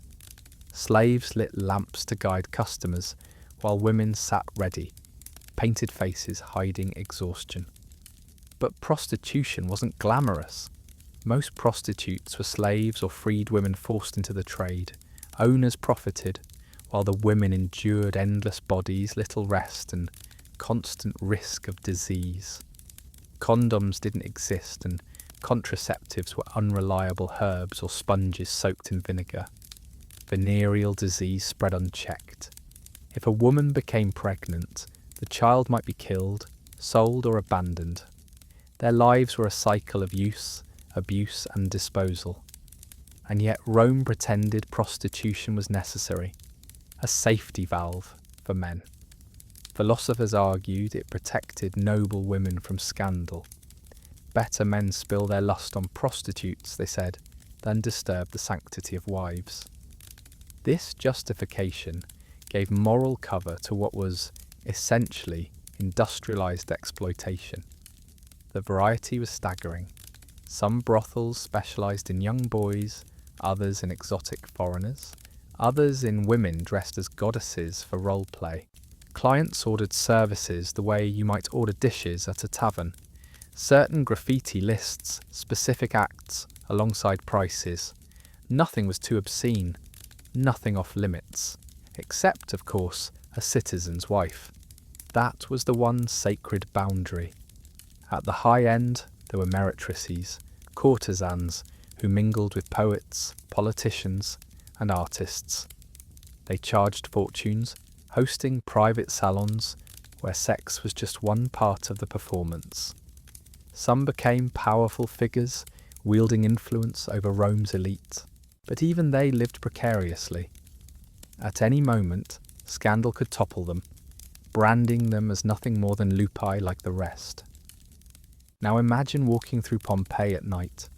Slaves lit lamps to guide customers, while women sat ready, painted faces hiding exhaustion. But prostitution wasn't glamorous. Most prostitutes were slaves or freed women forced into the trade. Owners profited, while the women endured endless bodies, little rest, and constant risk of disease. Condoms didn't exist, and contraceptives were unreliable herbs or sponges soaked in vinegar. Venereal disease spread unchecked. If a woman became pregnant, the child might be killed, sold, or abandoned. Their lives were a cycle of use, abuse, and disposal. And yet Rome pretended prostitution was necessary, a safety valve for men. Philosophers argued it protected noble women from scandal. Better men spill their lust on prostitutes, they said, than disturb the sanctity of wives. This justification gave moral cover to what was essentially industrialized exploitation. The variety was staggering. Some brothels specialized in young boys, others in exotic foreigners, others in women dressed as goddesses for role play. Clients ordered services the way you might order dishes at a tavern. Certain graffiti lists specific acts alongside prices. Nothing was too obscene, nothing off limits, except, of course, a citizen's wife. That was the one sacred boundary. At the high end, there were meretrices, courtesans who mingled with poets, politicians, and artists. They charged fortunes, hosting private salons where sex was just one part of the performance. Some became powerful figures, wielding influence over Rome's elite, but even they lived precariously. At any moment, scandal could topple them, branding them as nothing more than lupi like the rest. Now imagine walking through Pompeii at night.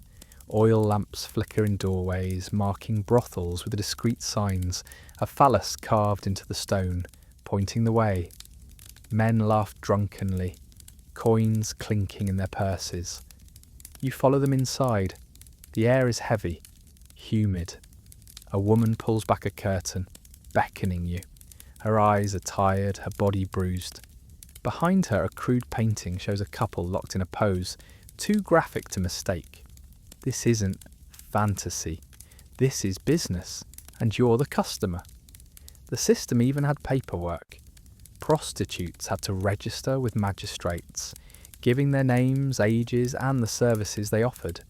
Oil lamps flicker in doorways, marking brothels with discreet signs, a phallus carved into the stone, pointing the way. Men laugh drunkenly, coins clinking in their purses. You follow them inside. The air is heavy, humid. A woman pulls back a curtain, beckoning you. Her eyes are tired, her body bruised. Behind her, a crude painting shows a couple locked in a pose, too graphic to mistake. This isn't fantasy. This is business, and you're the customer. The system even had paperwork. Prostitutes had to register with magistrates, giving their names, ages, and the services they offered.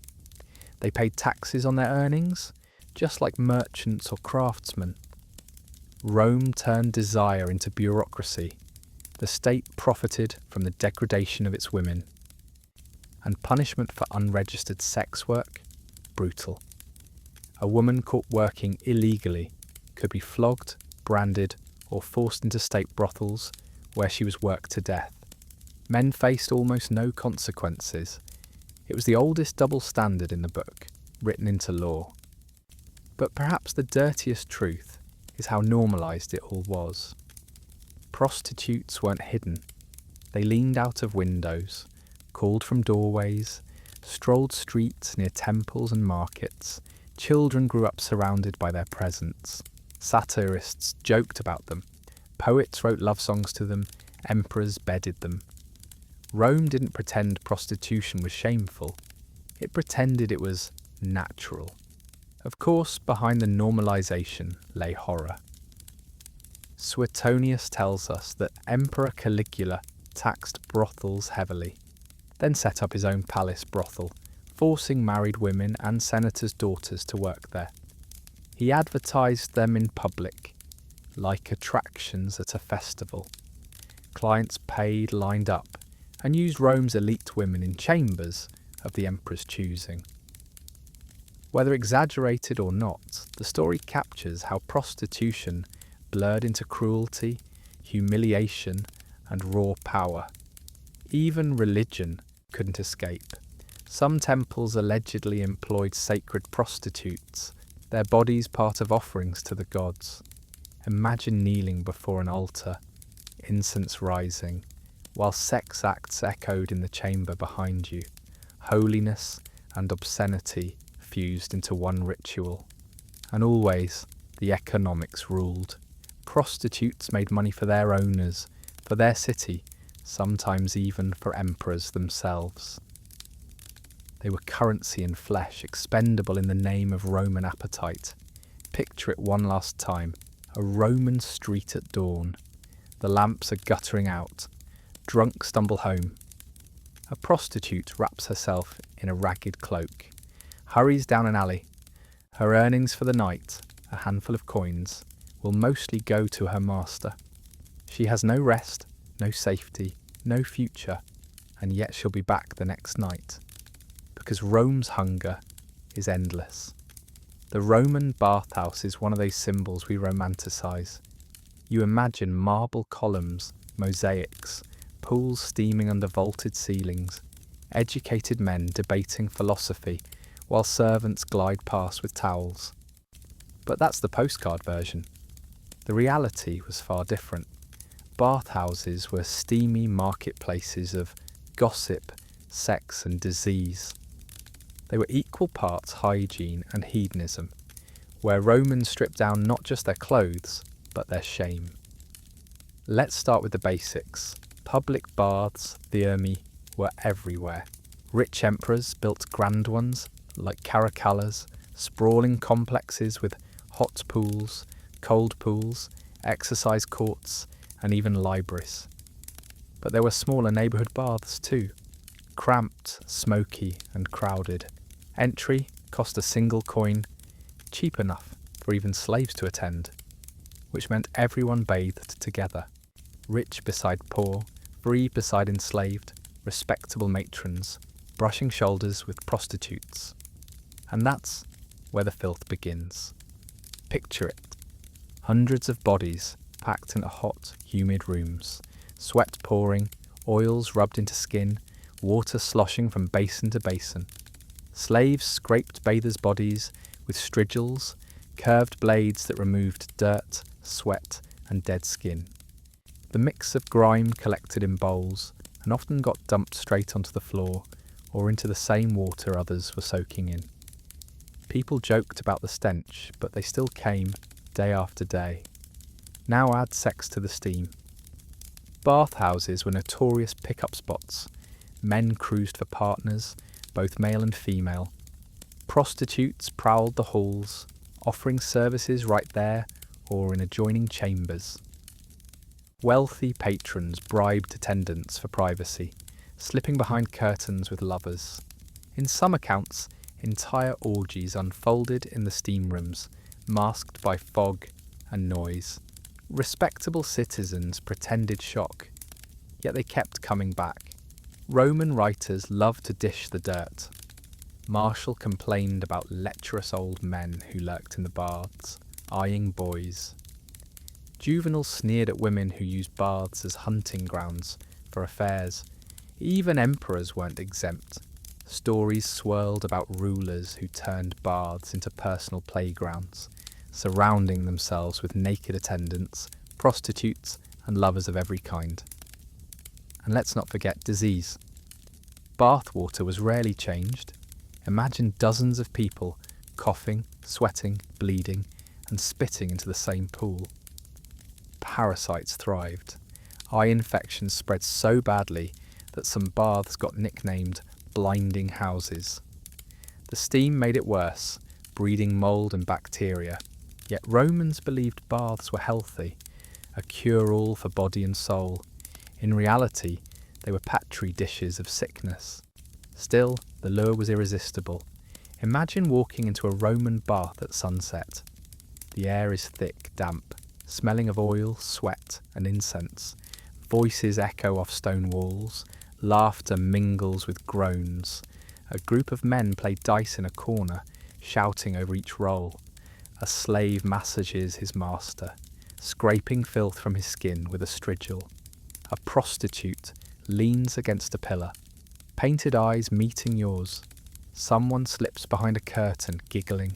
They paid taxes on their earnings, just like merchants or craftsmen. Rome turned desire into bureaucracy. The state profited from the degradation of its women. And punishment for unregistered sex work? Brutal. A woman caught working illegally could be flogged, branded, or forced into state brothels where she was worked to death. Men faced almost no consequences. It was the oldest double standard in the book, written into law. But perhaps the dirtiest truth is how normalised it all was. Prostitutes weren't hidden. They leaned out of windows, called from doorways, strolled streets near temples and markets. Children grew up surrounded by their presence. Satirists joked about them. Poets wrote love songs to them. Emperors bedded them. Rome didn't pretend prostitution was shameful. It pretended it was natural. Of course, behind the normalization lay horror. Suetonius tells us that Emperor Caligula taxed brothels heavily, then set up his own palace brothel, forcing married women and senators' daughters to work there. He advertised them in public, like attractions at a festival. Clients paid, lined up, and used Rome's elite women in chambers of the emperor's choosing. Whether exaggerated or not, the story captures how prostitution blurred into cruelty, humiliation, and raw power. Even religion couldn't escape. Some temples allegedly employed sacred prostitutes, their bodies part of offerings to the gods. Imagine kneeling before an altar, incense rising, while sex acts echoed in the chamber behind you, holiness and obscenity fused into one ritual. And always, the economics ruled. Prostitutes made money for their owners, for their city, sometimes even for emperors themselves. They were currency in flesh, expendable in the name of Roman appetite. Picture it one last time, a Roman street at dawn. The lamps are guttering out. Drunks stumble home. A prostitute wraps herself in a ragged cloak, hurries down an alley. Her earnings for the night, a handful of coins, will mostly go to her master. She has no rest, no safety, no future, and yet she'll be back the next night. Because Rome's hunger is endless. The Roman bathhouse is one of those symbols we romanticize. You imagine marble columns, mosaics, pools steaming under vaulted ceilings, educated men debating philosophy while servants glide past with towels. But that's the postcard version. The reality was far different. Bathhouses were steamy marketplaces of gossip, sex and disease. They were equal parts hygiene and hedonism, where Romans stripped down not just their clothes, but their shame. Let's start with the basics. Public baths, thermae, were everywhere. Rich emperors built grand ones, like Caracallas, sprawling complexes with hot pools, cold pools, exercise courts, and even libraries. But there were smaller neighbourhood baths too, cramped, smoky, and crowded. Entry cost a single coin, cheap enough for even slaves to attend, which meant everyone bathed together, rich beside poor, free beside enslaved, respectable matrons, brushing shoulders with prostitutes. And that's where the filth begins. Picture it. Hundreds of bodies packed into hot, humid rooms, sweat pouring, oils rubbed into skin, water sloshing from basin to basin. Slaves scraped bathers' bodies with S3xuals, curved blades that removed dirt, sweat, and dead skin. The mix of grime collected in bowls and often got dumped straight onto the floor or into the same water others were soaking in. People joked about the stench, but they still came day after day. Now add sex to the steam. Bathhouses were notorious pick-up spots. Men cruised for partners, both male and female. Prostitutes prowled the halls, offering services right there or in adjoining chambers. Wealthy patrons bribed attendants for privacy, slipping behind curtains with lovers. In some accounts, entire orgies unfolded in the steam rooms, masked by fog and noise. Respectable citizens pretended shock, yet they kept coming back. Roman writers loved to dish the dirt. Martial complained about lecherous old men who lurked in the baths, eyeing boys. Juvenal sneered at women who used baths as hunting grounds for affairs. Even emperors weren't exempt. Stories swirled about rulers who turned baths into personal playgrounds, surrounding themselves with naked attendants, prostitutes, and lovers of every kind. And let's not forget disease. Bath water was rarely changed. Imagine dozens of people coughing, sweating, bleeding, and spitting into the same pool. Parasites thrived. Eye infections spread so badly that some baths got nicknamed blinding houses. The steam made it worse, breeding mould and bacteria. Yet Romans believed baths were healthy, a cure-all for body and soul. In reality, they were petri dishes of sickness. Still, the lure was irresistible. Imagine walking into a Roman bath at sunset. The air is thick, damp, smelling of oil, sweat, and incense. Voices echo off stone walls. Laughter mingles with groans. A group of men play dice in a corner, shouting over each roll. A slave massages his master, scraping filth from his skin with a S3xual. A prostitute leans against a pillar, painted eyes meeting yours. Someone slips behind a curtain, giggling.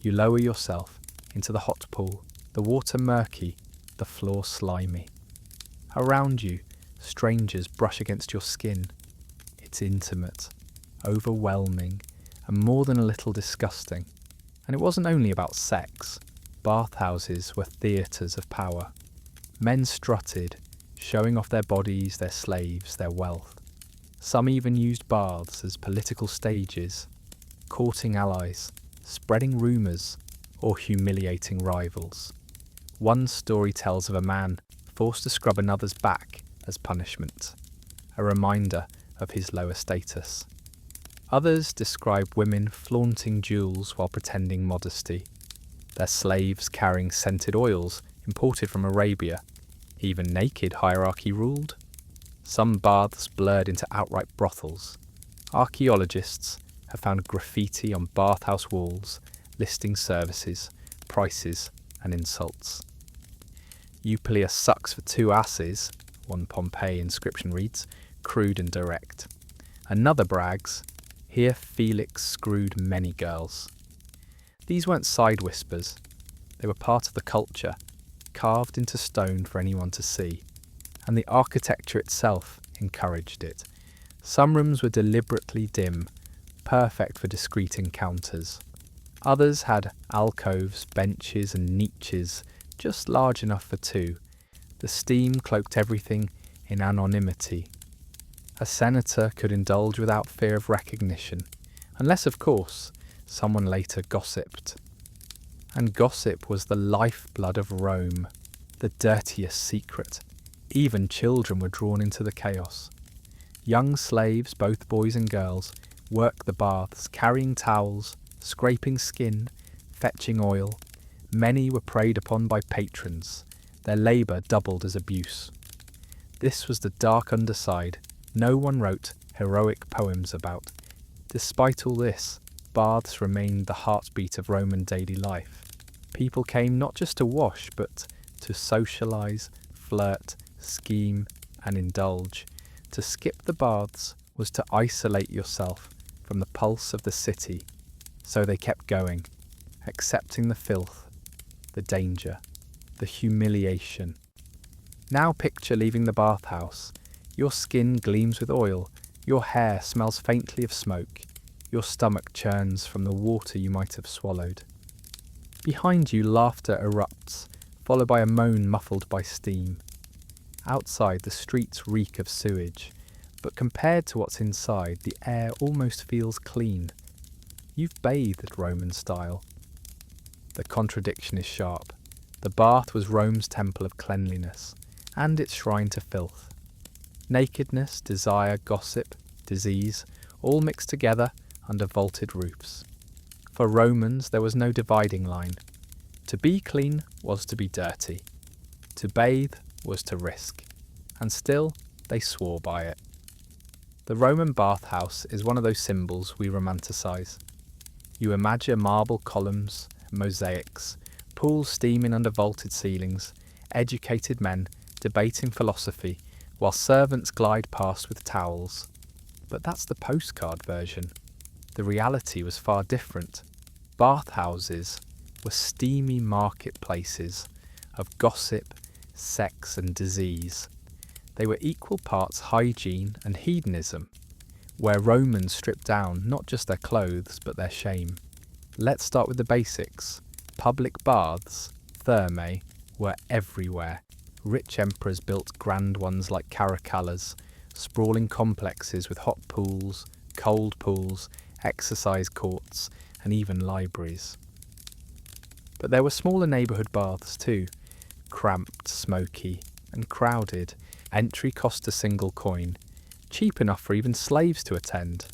You lower yourself into the hot pool, the water murky, the floor slimy. Around you, strangers brush against your skin. It's intimate, overwhelming, and more than a little disgusting. And it wasn't only about sex. Bathhouses were theatres of power. Men strutted, showing off their bodies, their slaves, their wealth. Some even used baths as political stages, courting allies, spreading rumours, or humiliating rivals. One story tells of a man forced to scrub another's back as punishment, a reminder of his lower status. Others describe women flaunting jewels while pretending modesty, their slaves carrying scented oils imported from Arabia. Even naked hierarchy ruled. Some baths blurred into outright brothels. Archaeologists have found graffiti on bathhouse walls listing services, prices, and insults. Eupilia sucks for 2 asses, one Pompeii inscription reads, crude and direct. Another brags, here Felix screwed many girls. These weren't side whispers. They were part of the culture, carved into stone for anyone to see. And the architecture itself encouraged it. Some rooms were deliberately dim, perfect for discreet encounters. Others had alcoves, benches and niches just large enough for 2. The steam cloaked everything in anonymity. A senator could indulge without fear of recognition, unless, of course, someone later gossiped. And gossip was the lifeblood of Rome, the dirtiest secret. Even children were drawn into the chaos. Young slaves, both boys and girls, work the baths, carrying towels, scraping skin, fetching oil. Many were preyed upon by patrons, their labour doubled as abuse. This was the dark underside no one wrote heroic poems about. Despite all this, baths remained the heartbeat of Roman daily life. People came not just to wash, but to socialise, flirt, scheme, and indulge. To skip the baths was to isolate yourself from the pulse of the city. So they kept going, accepting the filth, the danger, the humiliation. Now picture leaving the bathhouse. Your skin gleams with oil, your hair smells faintly of smoke, your stomach churns from the water you might have swallowed. Behind you, laughter erupts, followed by a moan muffled by steam. Outside, the streets reek of sewage, but compared to what's inside, the air almost feels clean. You've bathed Roman style. The contradiction is sharp. The bath was Rome's temple of cleanliness, and its shrine to filth. Nakedness, desire, gossip, disease, all mixed together under vaulted roofs. For Romans, there was no dividing line. To be clean was to be dirty. To bathe was to risk. And still, they swore by it. The Roman bathhouse is one of those symbols we romanticise. You imagine marble columns, mosaics, pools steaming under vaulted ceilings, educated men debating philosophy, while servants glide past with towels. But that's the postcard version. The reality was far different. Bathhouses were steamy marketplaces of gossip, sex and disease. They were equal parts hygiene and hedonism, where Romans stripped down not just their clothes but their shame. Let's start with the basics. Public baths, thermae, were everywhere. Rich emperors built grand ones like caracalas, sprawling complexes with hot pools, cold pools, exercise courts, and even libraries. But there were smaller neighbourhood baths too, cramped, smoky, and crowded. Entry cost a single coin, cheap enough for even slaves to attend,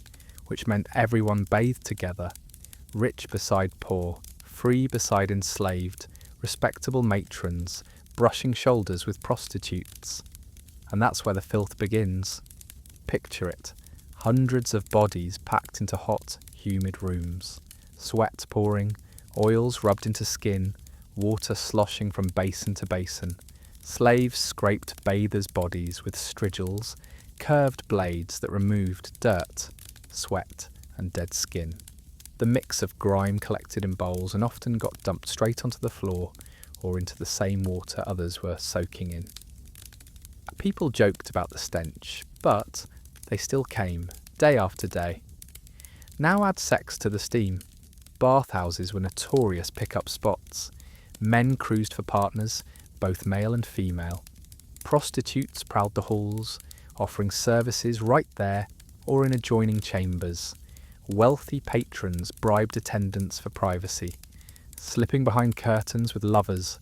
which meant everyone bathed together, rich beside poor, free beside enslaved, respectable matrons, brushing shoulders with prostitutes. And that's where the filth begins. Picture it. Hundreds of bodies packed into hot, humid rooms. Sweat pouring, oils rubbed into skin, water sloshing from basin to basin. Slaves scraped bathers' bodies with strigils, curved blades that removed dirt, sweat, and dead skin. The mix of grime collected in bowls and often got dumped straight onto the floor or into the same water others were soaking in. People joked about the stench, but they still came, day after day. Now add sex to the steam. Bathhouses were notorious pick-up spots. Men cruised for partners, both male and female. Prostitutes prowled the halls, offering services right there or in adjoining chambers. Wealthy patrons bribed attendants for privacy, slipping behind curtains with lovers.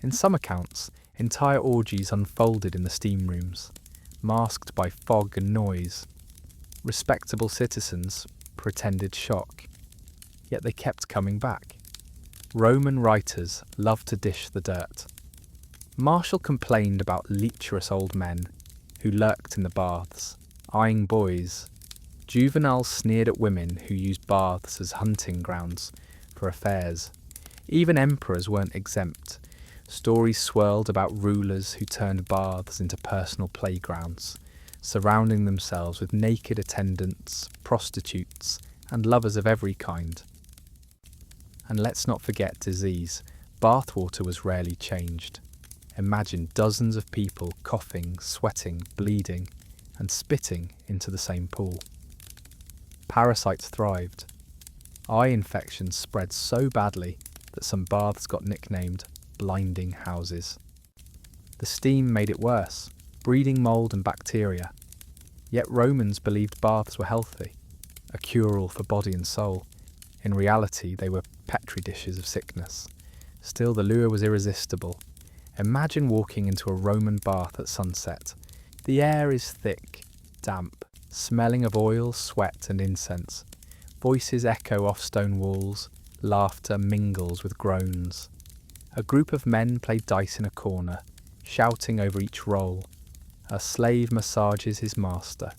In some accounts, entire orgies unfolded in the steam rooms, masked by fog and noise. Respectable citizens pretended shock, yet they kept coming back. Roman writers loved to dish the dirt. Martial complained about lecherous old men who lurked in the baths, eyeing boys. Juvenal sneered at women who used baths as hunting grounds for affairs. Even emperors weren't exempt. Stories swirled about rulers who turned baths into personal playgrounds, surrounding themselves with naked attendants, prostitutes, and lovers of every kind. And let's not forget disease. Bathwater was rarely changed. Imagine dozens of people coughing, sweating, bleeding, and spitting into the same pool. Parasites thrived. Eye infections spread so badly that some baths got nicknamed blinding houses. The steam made it worse, breeding mould and bacteria. Yet Romans believed baths were healthy, a cure-all for body and soul. In reality, they were petri dishes of sickness. Still, the lure was irresistible. Imagine walking into a Roman bath at sunset. The air is thick, damp, smelling of oil, sweat and incense. Voices echo off stone walls, laughter mingles with groans. A group of men play dice in a corner, shouting over each roll. A slave massages his master,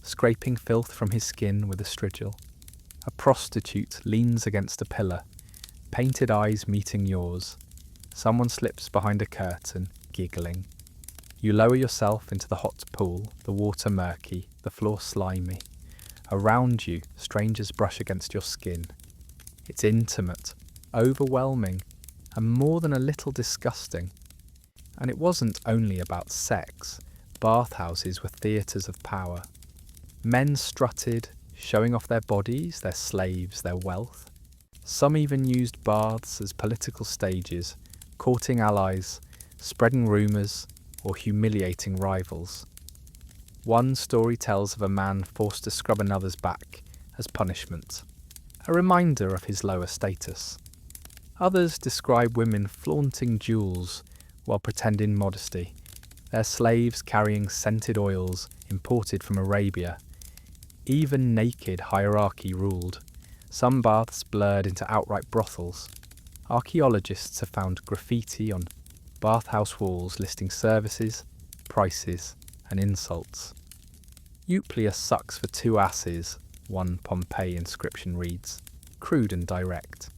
scraping filth from his skin with a S3xual. A prostitute leans against a pillar, painted eyes meeting yours. Someone slips behind a curtain, giggling. You lower yourself into the hot pool, the water murky, the floor slimy. Around you, strangers brush against your skin. It's intimate, overwhelming, and more than a little disgusting. And it wasn't only about sex. Bathhouses were theatres of power. Men strutted, showing off their bodies, their slaves, their wealth. Some even used baths as political stages, courting allies, spreading rumours, or humiliating rivals. One story tells of a man forced to scrub another's back as punishment, a reminder of his lower status. Others describe women flaunting jewels while pretending modesty, their slaves carrying scented oils imported from Arabia. Even naked hierarchy ruled, some baths blurred into outright brothels. Archaeologists have found graffiti on bathhouse walls listing services, prices, and insults. Euplius sucks for 2 asses, one Pompeii inscription reads, crude and direct.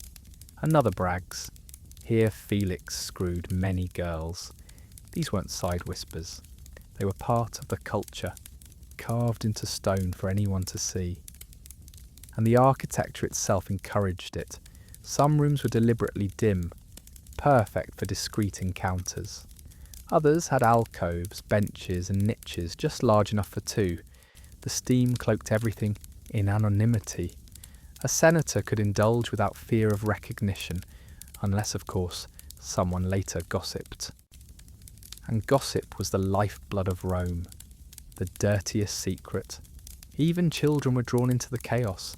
Another brags, here Felix screwed many girls. These weren't side whispers, they were part of the culture, carved into stone for anyone to see. And the architecture itself encouraged it. Some rooms were deliberately dim, perfect for discreet encounters. Others had alcoves, benches and niches just large enough for 2. The steam cloaked everything in anonymity. A senator could indulge without fear of recognition, unless, of course, someone later gossiped. And gossip was the lifeblood of Rome, the dirtiest secret. Even children were drawn into the chaos.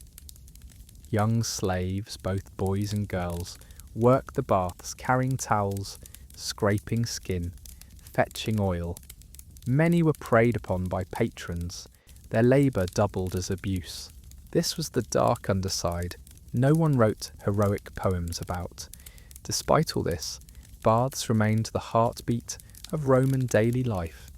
Young slaves, both boys and girls, worked the baths, carrying towels, scraping skin, fetching oil. Many were preyed upon by patrons, their labour doubled as abuse. This was the dark underside no one wrote heroic poems about. Despite all this, baths remained the heartbeat of Roman daily life.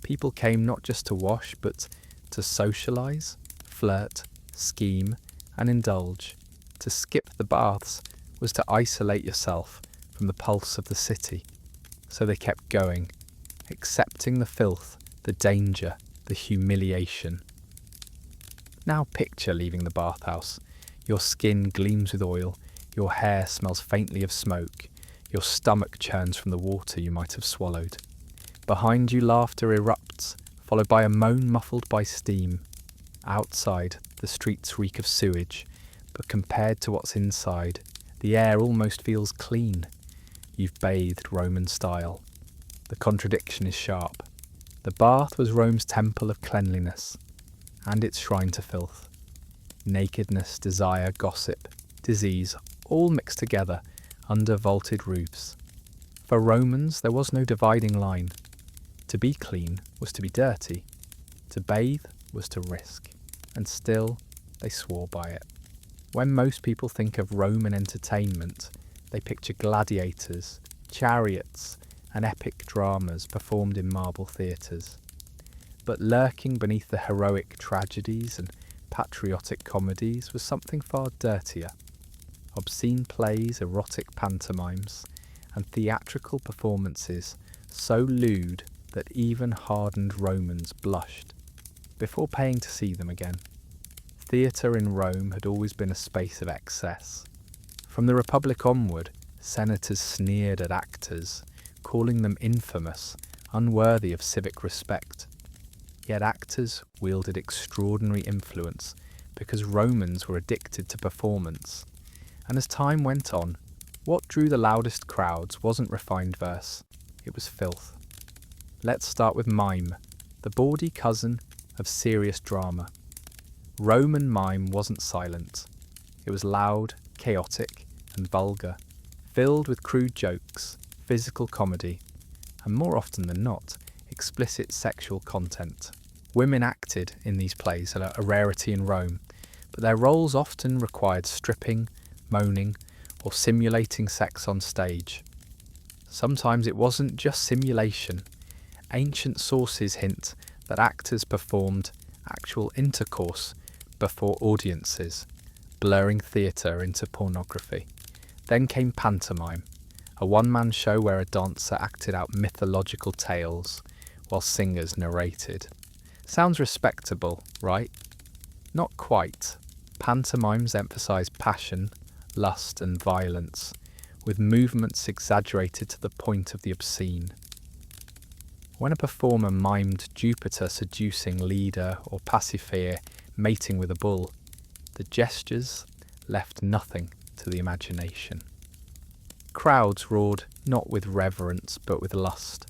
People came not just to wash, but to socialise, flirt, scheme, and indulge. To skip the baths was to isolate yourself from the pulse of the city. So they kept going, accepting the filth, the danger, the humiliation. Now picture leaving the bathhouse. Your skin gleams with oil, your hair smells faintly of smoke, your stomach churns from the water you might have swallowed. Behind you laughter erupts, followed by a moan muffled by steam. Outside, the streets reek of sewage, but compared to what's inside, the air almost feels clean. You've bathed Roman style. The contradiction is sharp. The bath was Rome's temple of cleanliness, and its shrine to filth. Nakedness, desire, gossip, disease, all mixed together under vaulted roofs. For Romans, there was no dividing line. To be clean was to be dirty. To bathe was to risk. And still, they swore by it. When most people think of Roman entertainment, they picture gladiators, chariots, and epic dramas performed in marble theatres. But lurking beneath the heroic tragedies and patriotic comedies was something far dirtier. Obscene plays, erotic pantomimes, and theatrical performances so lewd that even hardened Romans blushed before paying to see them again. Theatre in Rome had always been a space of excess. From the Republic onward, senators sneered at actors, calling them infamous, unworthy of civic respect. Yet actors wielded extraordinary influence because Romans were addicted to performance. And as time went on, what drew the loudest crowds wasn't refined verse, it was filth. Let's start with mime, the bawdy cousin of serious drama. Roman mime wasn't silent. It was loud, chaotic, and vulgar, filled with crude jokes, physical comedy, and more often than not, explicit sexual content. Women acted in these plays, a rarity in Rome, but their roles often required stripping, moaning, or simulating sex on stage. Sometimes it wasn't just simulation. Ancient sources hint that actors performed actual intercourse before audiences, blurring theatre into pornography. Then came pantomime, a one-man show where a dancer acted out mythological tales while singers narrated. Sounds respectable, right? Not quite. Pantomimes emphasise passion, lust and violence, with movements exaggerated to the point of the obscene. When a performer mimed Jupiter seducing Leda or Pasiphae mating with a bull, the gestures left nothing to the imagination. Crowds roared not with reverence but with lust,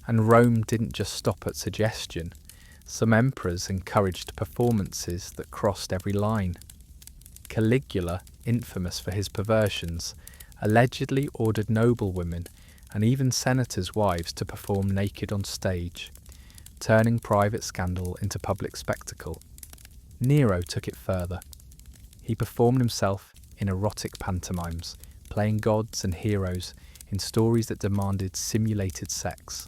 and Rome didn't just stop at suggestion. Some emperors encouraged performances that crossed every line. Caligula, infamous for his perversions, allegedly ordered noblewomen and even senators' wives to perform naked on stage, turning private scandal into public spectacle. Nero took it further. He performed himself in erotic pantomimes, playing gods and heroes in stories that demanded simulated sex.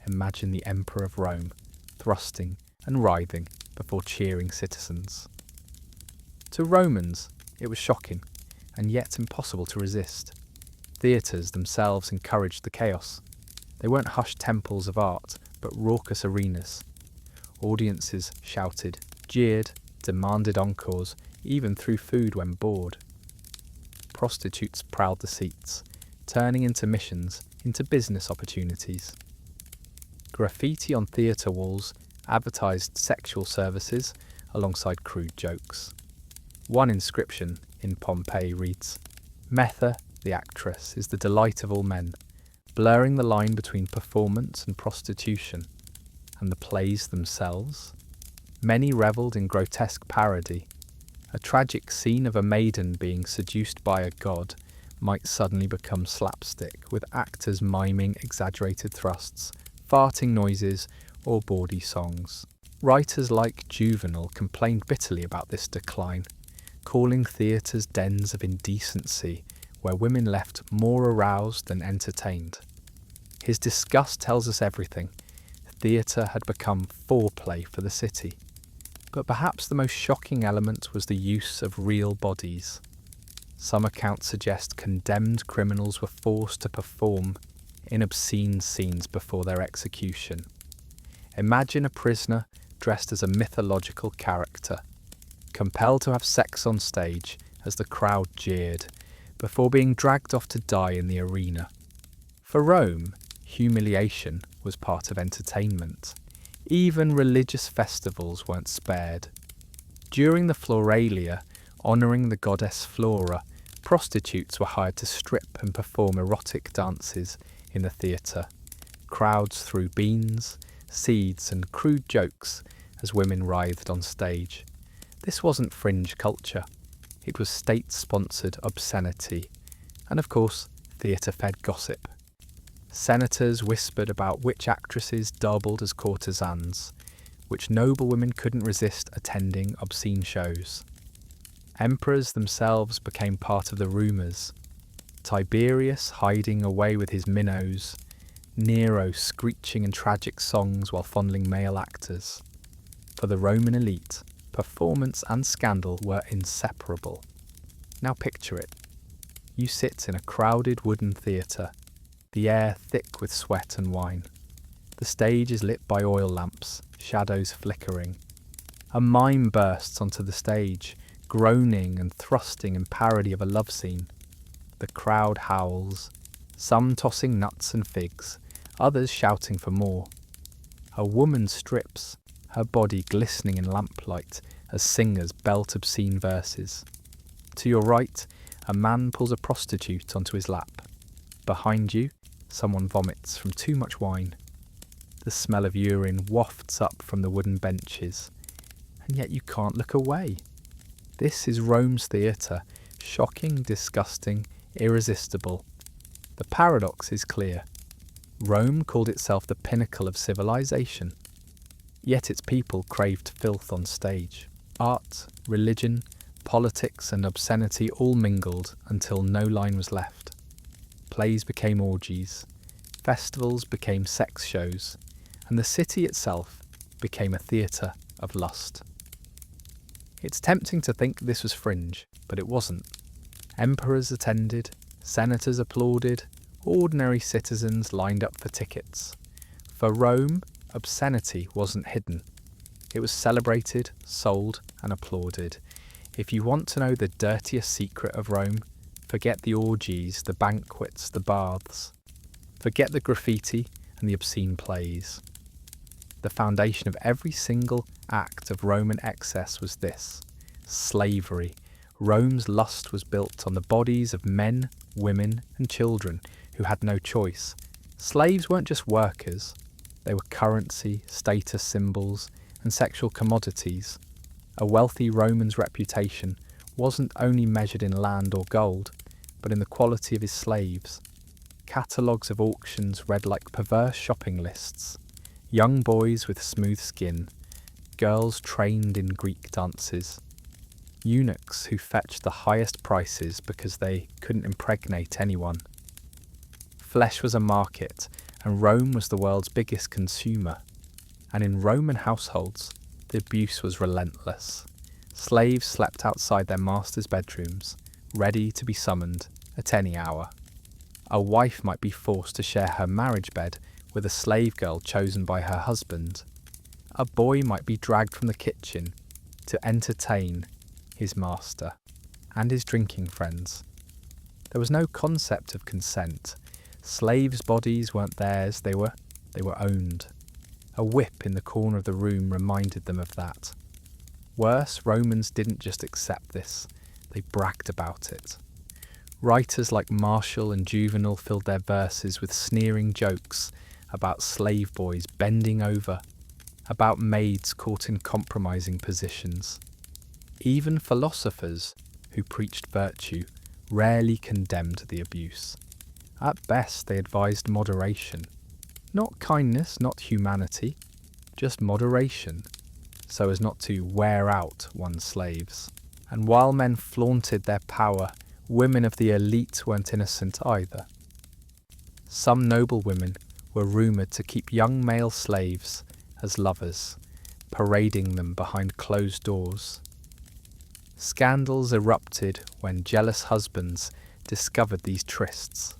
Imagine the Emperor of Rome, thrusting and writhing before cheering citizens. To Romans, it was shocking, and yet impossible to resist. Theatres themselves encouraged the chaos. They weren't hushed temples of art, but raucous arenas. Audiences shouted, jeered, demanded encores, even threw food when bored. Prostitutes prowled the seats, turning intermissions into business opportunities. Graffiti on theatre walls advertised sexual services alongside crude jokes. One inscription in Pompeii reads, "Metha, the actress, is the delight of all men," blurring the line between performance and prostitution. And the plays themselves? Many revelled in grotesque parody. A tragic scene of a maiden being seduced by a god might suddenly become slapstick, with actors miming exaggerated thrusts, farting noises, or bawdy songs. Writers like Juvenal complained bitterly about this decline, calling theatres dens of indecency where women left more aroused than entertained. His disgust tells us everything. Theatre had become foreplay for the city. But perhaps the most shocking element was the use of real bodies. Some accounts suggest condemned criminals were forced to perform in obscene scenes before their execution. Imagine a prisoner dressed as a mythological character, compelled to have sex on stage as the crowd jeered, before being dragged off to die in the arena. For Rome, humiliation was part of entertainment. Even religious festivals weren't spared. During the Floralia, honouring the goddess Flora, prostitutes were hired to strip and perform erotic dances in the theatre. Crowds threw beans, seeds and crude jokes as women writhed on stage. This wasn't fringe culture. It was state-sponsored obscenity. And of course, theatre-fed gossip. Senators whispered about which actresses doubled as courtesans, which noblewomen couldn't resist attending obscene shows. Emperors themselves became part of the rumours. Tiberius hiding away with his minnows, Nero screeching in tragic songs while fondling male actors. For the Roman elite, performance and scandal were inseparable. Now picture it. You sit in a crowded wooden theatre, the air thick with sweat and wine. The stage is lit by oil lamps, shadows flickering. A mime bursts onto the stage, groaning and thrusting in parody of a love scene. The crowd howls, some tossing nuts and figs, others shouting for more. A woman strips, her body glistening in lamplight as singers belt obscene verses. To your right, a man pulls a prostitute onto his lap. Behind you, someone vomits from too much wine. The smell of urine wafts up from the wooden benches, and yet you can't look away. This is Rome's theatre, shocking, disgusting, irresistible. The paradox is clear. Rome called itself the pinnacle of civilization. Yet its people craved filth on stage. Art, religion, politics and obscenity all mingled until no line was left. Plays became orgies, festivals became sex shows, and the city itself became a theatre of lust. It's tempting to think this was fringe, but it wasn't. Emperors attended, senators applauded, ordinary citizens lined up for tickets. For Rome, obscenity wasn't hidden. It was celebrated, sold, and applauded. If you want to know the dirtiest secret of Rome, forget the orgies, the banquets, the baths. Forget the graffiti and the obscene plays. The foundation of every single act of Roman excess was this: slavery. Rome's lust was built on the bodies of men, women, and children who had no choice. Slaves weren't just workers, they were currency, status symbols, and sexual commodities. A wealthy Roman's reputation wasn't only measured in land or gold, but in the quality of his slaves. Catalogues of auctions read like perverse shopping lists. Young boys with smooth skin, girls trained in Greek dances, eunuchs who fetched the highest prices because they couldn't impregnate anyone. Flesh was a market, and Rome was the world's biggest consumer. And in Roman households, the abuse was relentless. Slaves slept outside their masters' bedrooms, ready to be summoned at any hour. A wife might be forced to share her marriage bed with a slave girl chosen by her husband. A boy might be dragged from the kitchen to entertain his master and his drinking friends. There was no concept of consent. Slaves' bodies weren't theirs, they were owned. A whip in the corner of the room reminded them of that. Worse, Romans didn't just accept this, they bragged about it. Writers like Martial and Juvenal filled their verses with sneering jokes about slave boys bending over, about maids caught in compromising positions. Even philosophers who preached virtue rarely condemned the abuse. At best, they advised moderation. Not kindness, not humanity, just moderation, so as not to wear out one's slaves. And while men flaunted their power, women of the elite weren't innocent either. Some noble women were rumoured to keep young male slaves as lovers, parading them behind closed doors. Scandals erupted when jealous husbands discovered these trysts.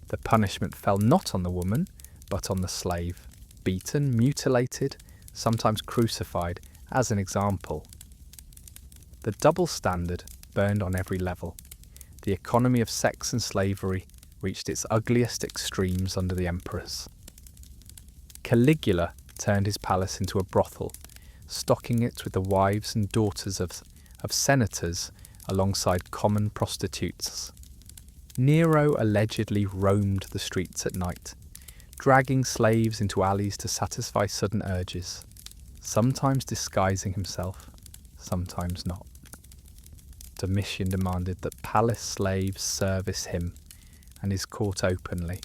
The punishment fell not on the woman, but on the slave, beaten, mutilated, sometimes crucified, as an example. The double standard burned on every level. The economy of sex and slavery reached its ugliest extremes under the emperors. Caligula turned his palace into a brothel, stocking it with the wives and daughters of senators alongside common prostitutes. Nero allegedly roamed the streets at night, dragging slaves into alleys to satisfy sudden urges, sometimes disguising himself, sometimes not. Domitian demanded that palace slaves service him and is caught openly,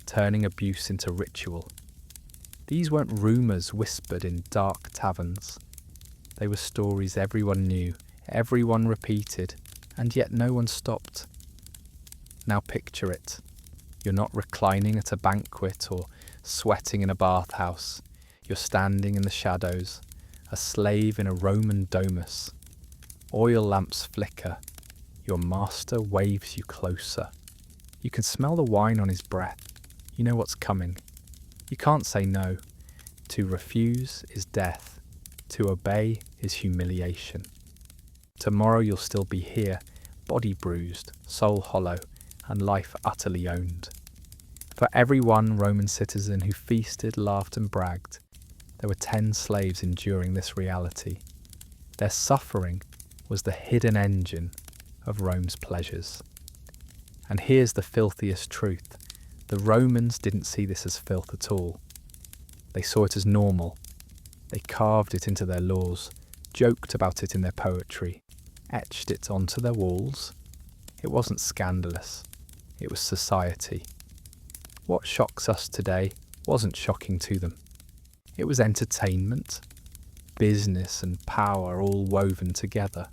turning abuse into ritual. These weren't rumours whispered in dark taverns. They were stories everyone knew, everyone repeated, and yet no one stopped. Now picture it. You're not reclining at a banquet or sweating in a bathhouse. You're standing in the shadows, a slave in a Roman domus. Oil lamps flicker. Your master waves you closer. You can smell the wine on his breath. You know what's coming. You can't say no. To refuse is death. To obey is humiliation. Tomorrow you'll still be here, body bruised, soul hollow, and life utterly owned. For every one Roman citizen who feasted, laughed, and bragged, there were 10 slaves enduring this reality. Their suffering was the hidden engine of Rome's pleasures. And here's the filthiest truth. The Romans didn't see this as filth at all. They saw it as normal. They carved it into their laws, joked about it in their poetry, etched it onto their walls. It wasn't scandalous. It was society. What shocks us today wasn't shocking to them. It was entertainment, business and power all woven together.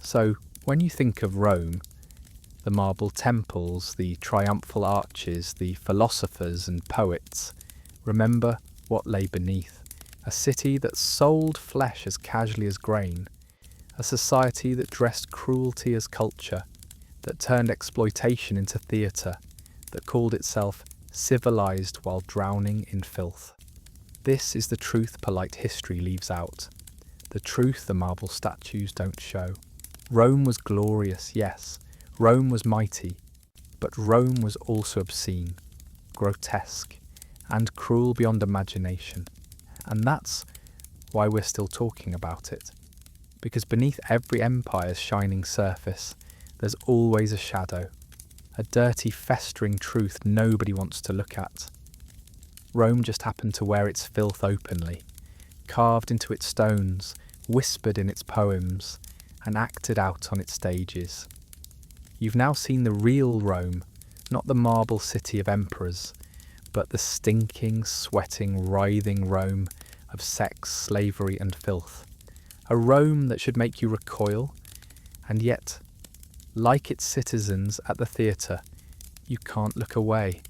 So, when you think of Rome, the marble temples, the triumphal arches, the philosophers and poets, remember what lay beneath. A city that sold flesh as casually as grain, a society that dressed cruelty as culture, that turned exploitation into theatre, that called itself civilized while drowning in filth. This is the truth polite history leaves out, the truth the marble statues don't show. Rome was glorious, yes, Rome was mighty, but Rome was also obscene, grotesque, and cruel beyond imagination. And that's why we're still talking about it. Because beneath every empire's shining surface, there's always a shadow, a dirty, festering truth nobody wants to look at. Rome just happened to wear its filth openly, carved into its stones, whispered in its poems, and acted out on its stages. You've now seen the real Rome, not the marble city of emperors, but the stinking, sweating, writhing Rome of sex, slavery and filth. A Rome that should make you recoil, and yet, like its citizens at the theatre, you can't look away.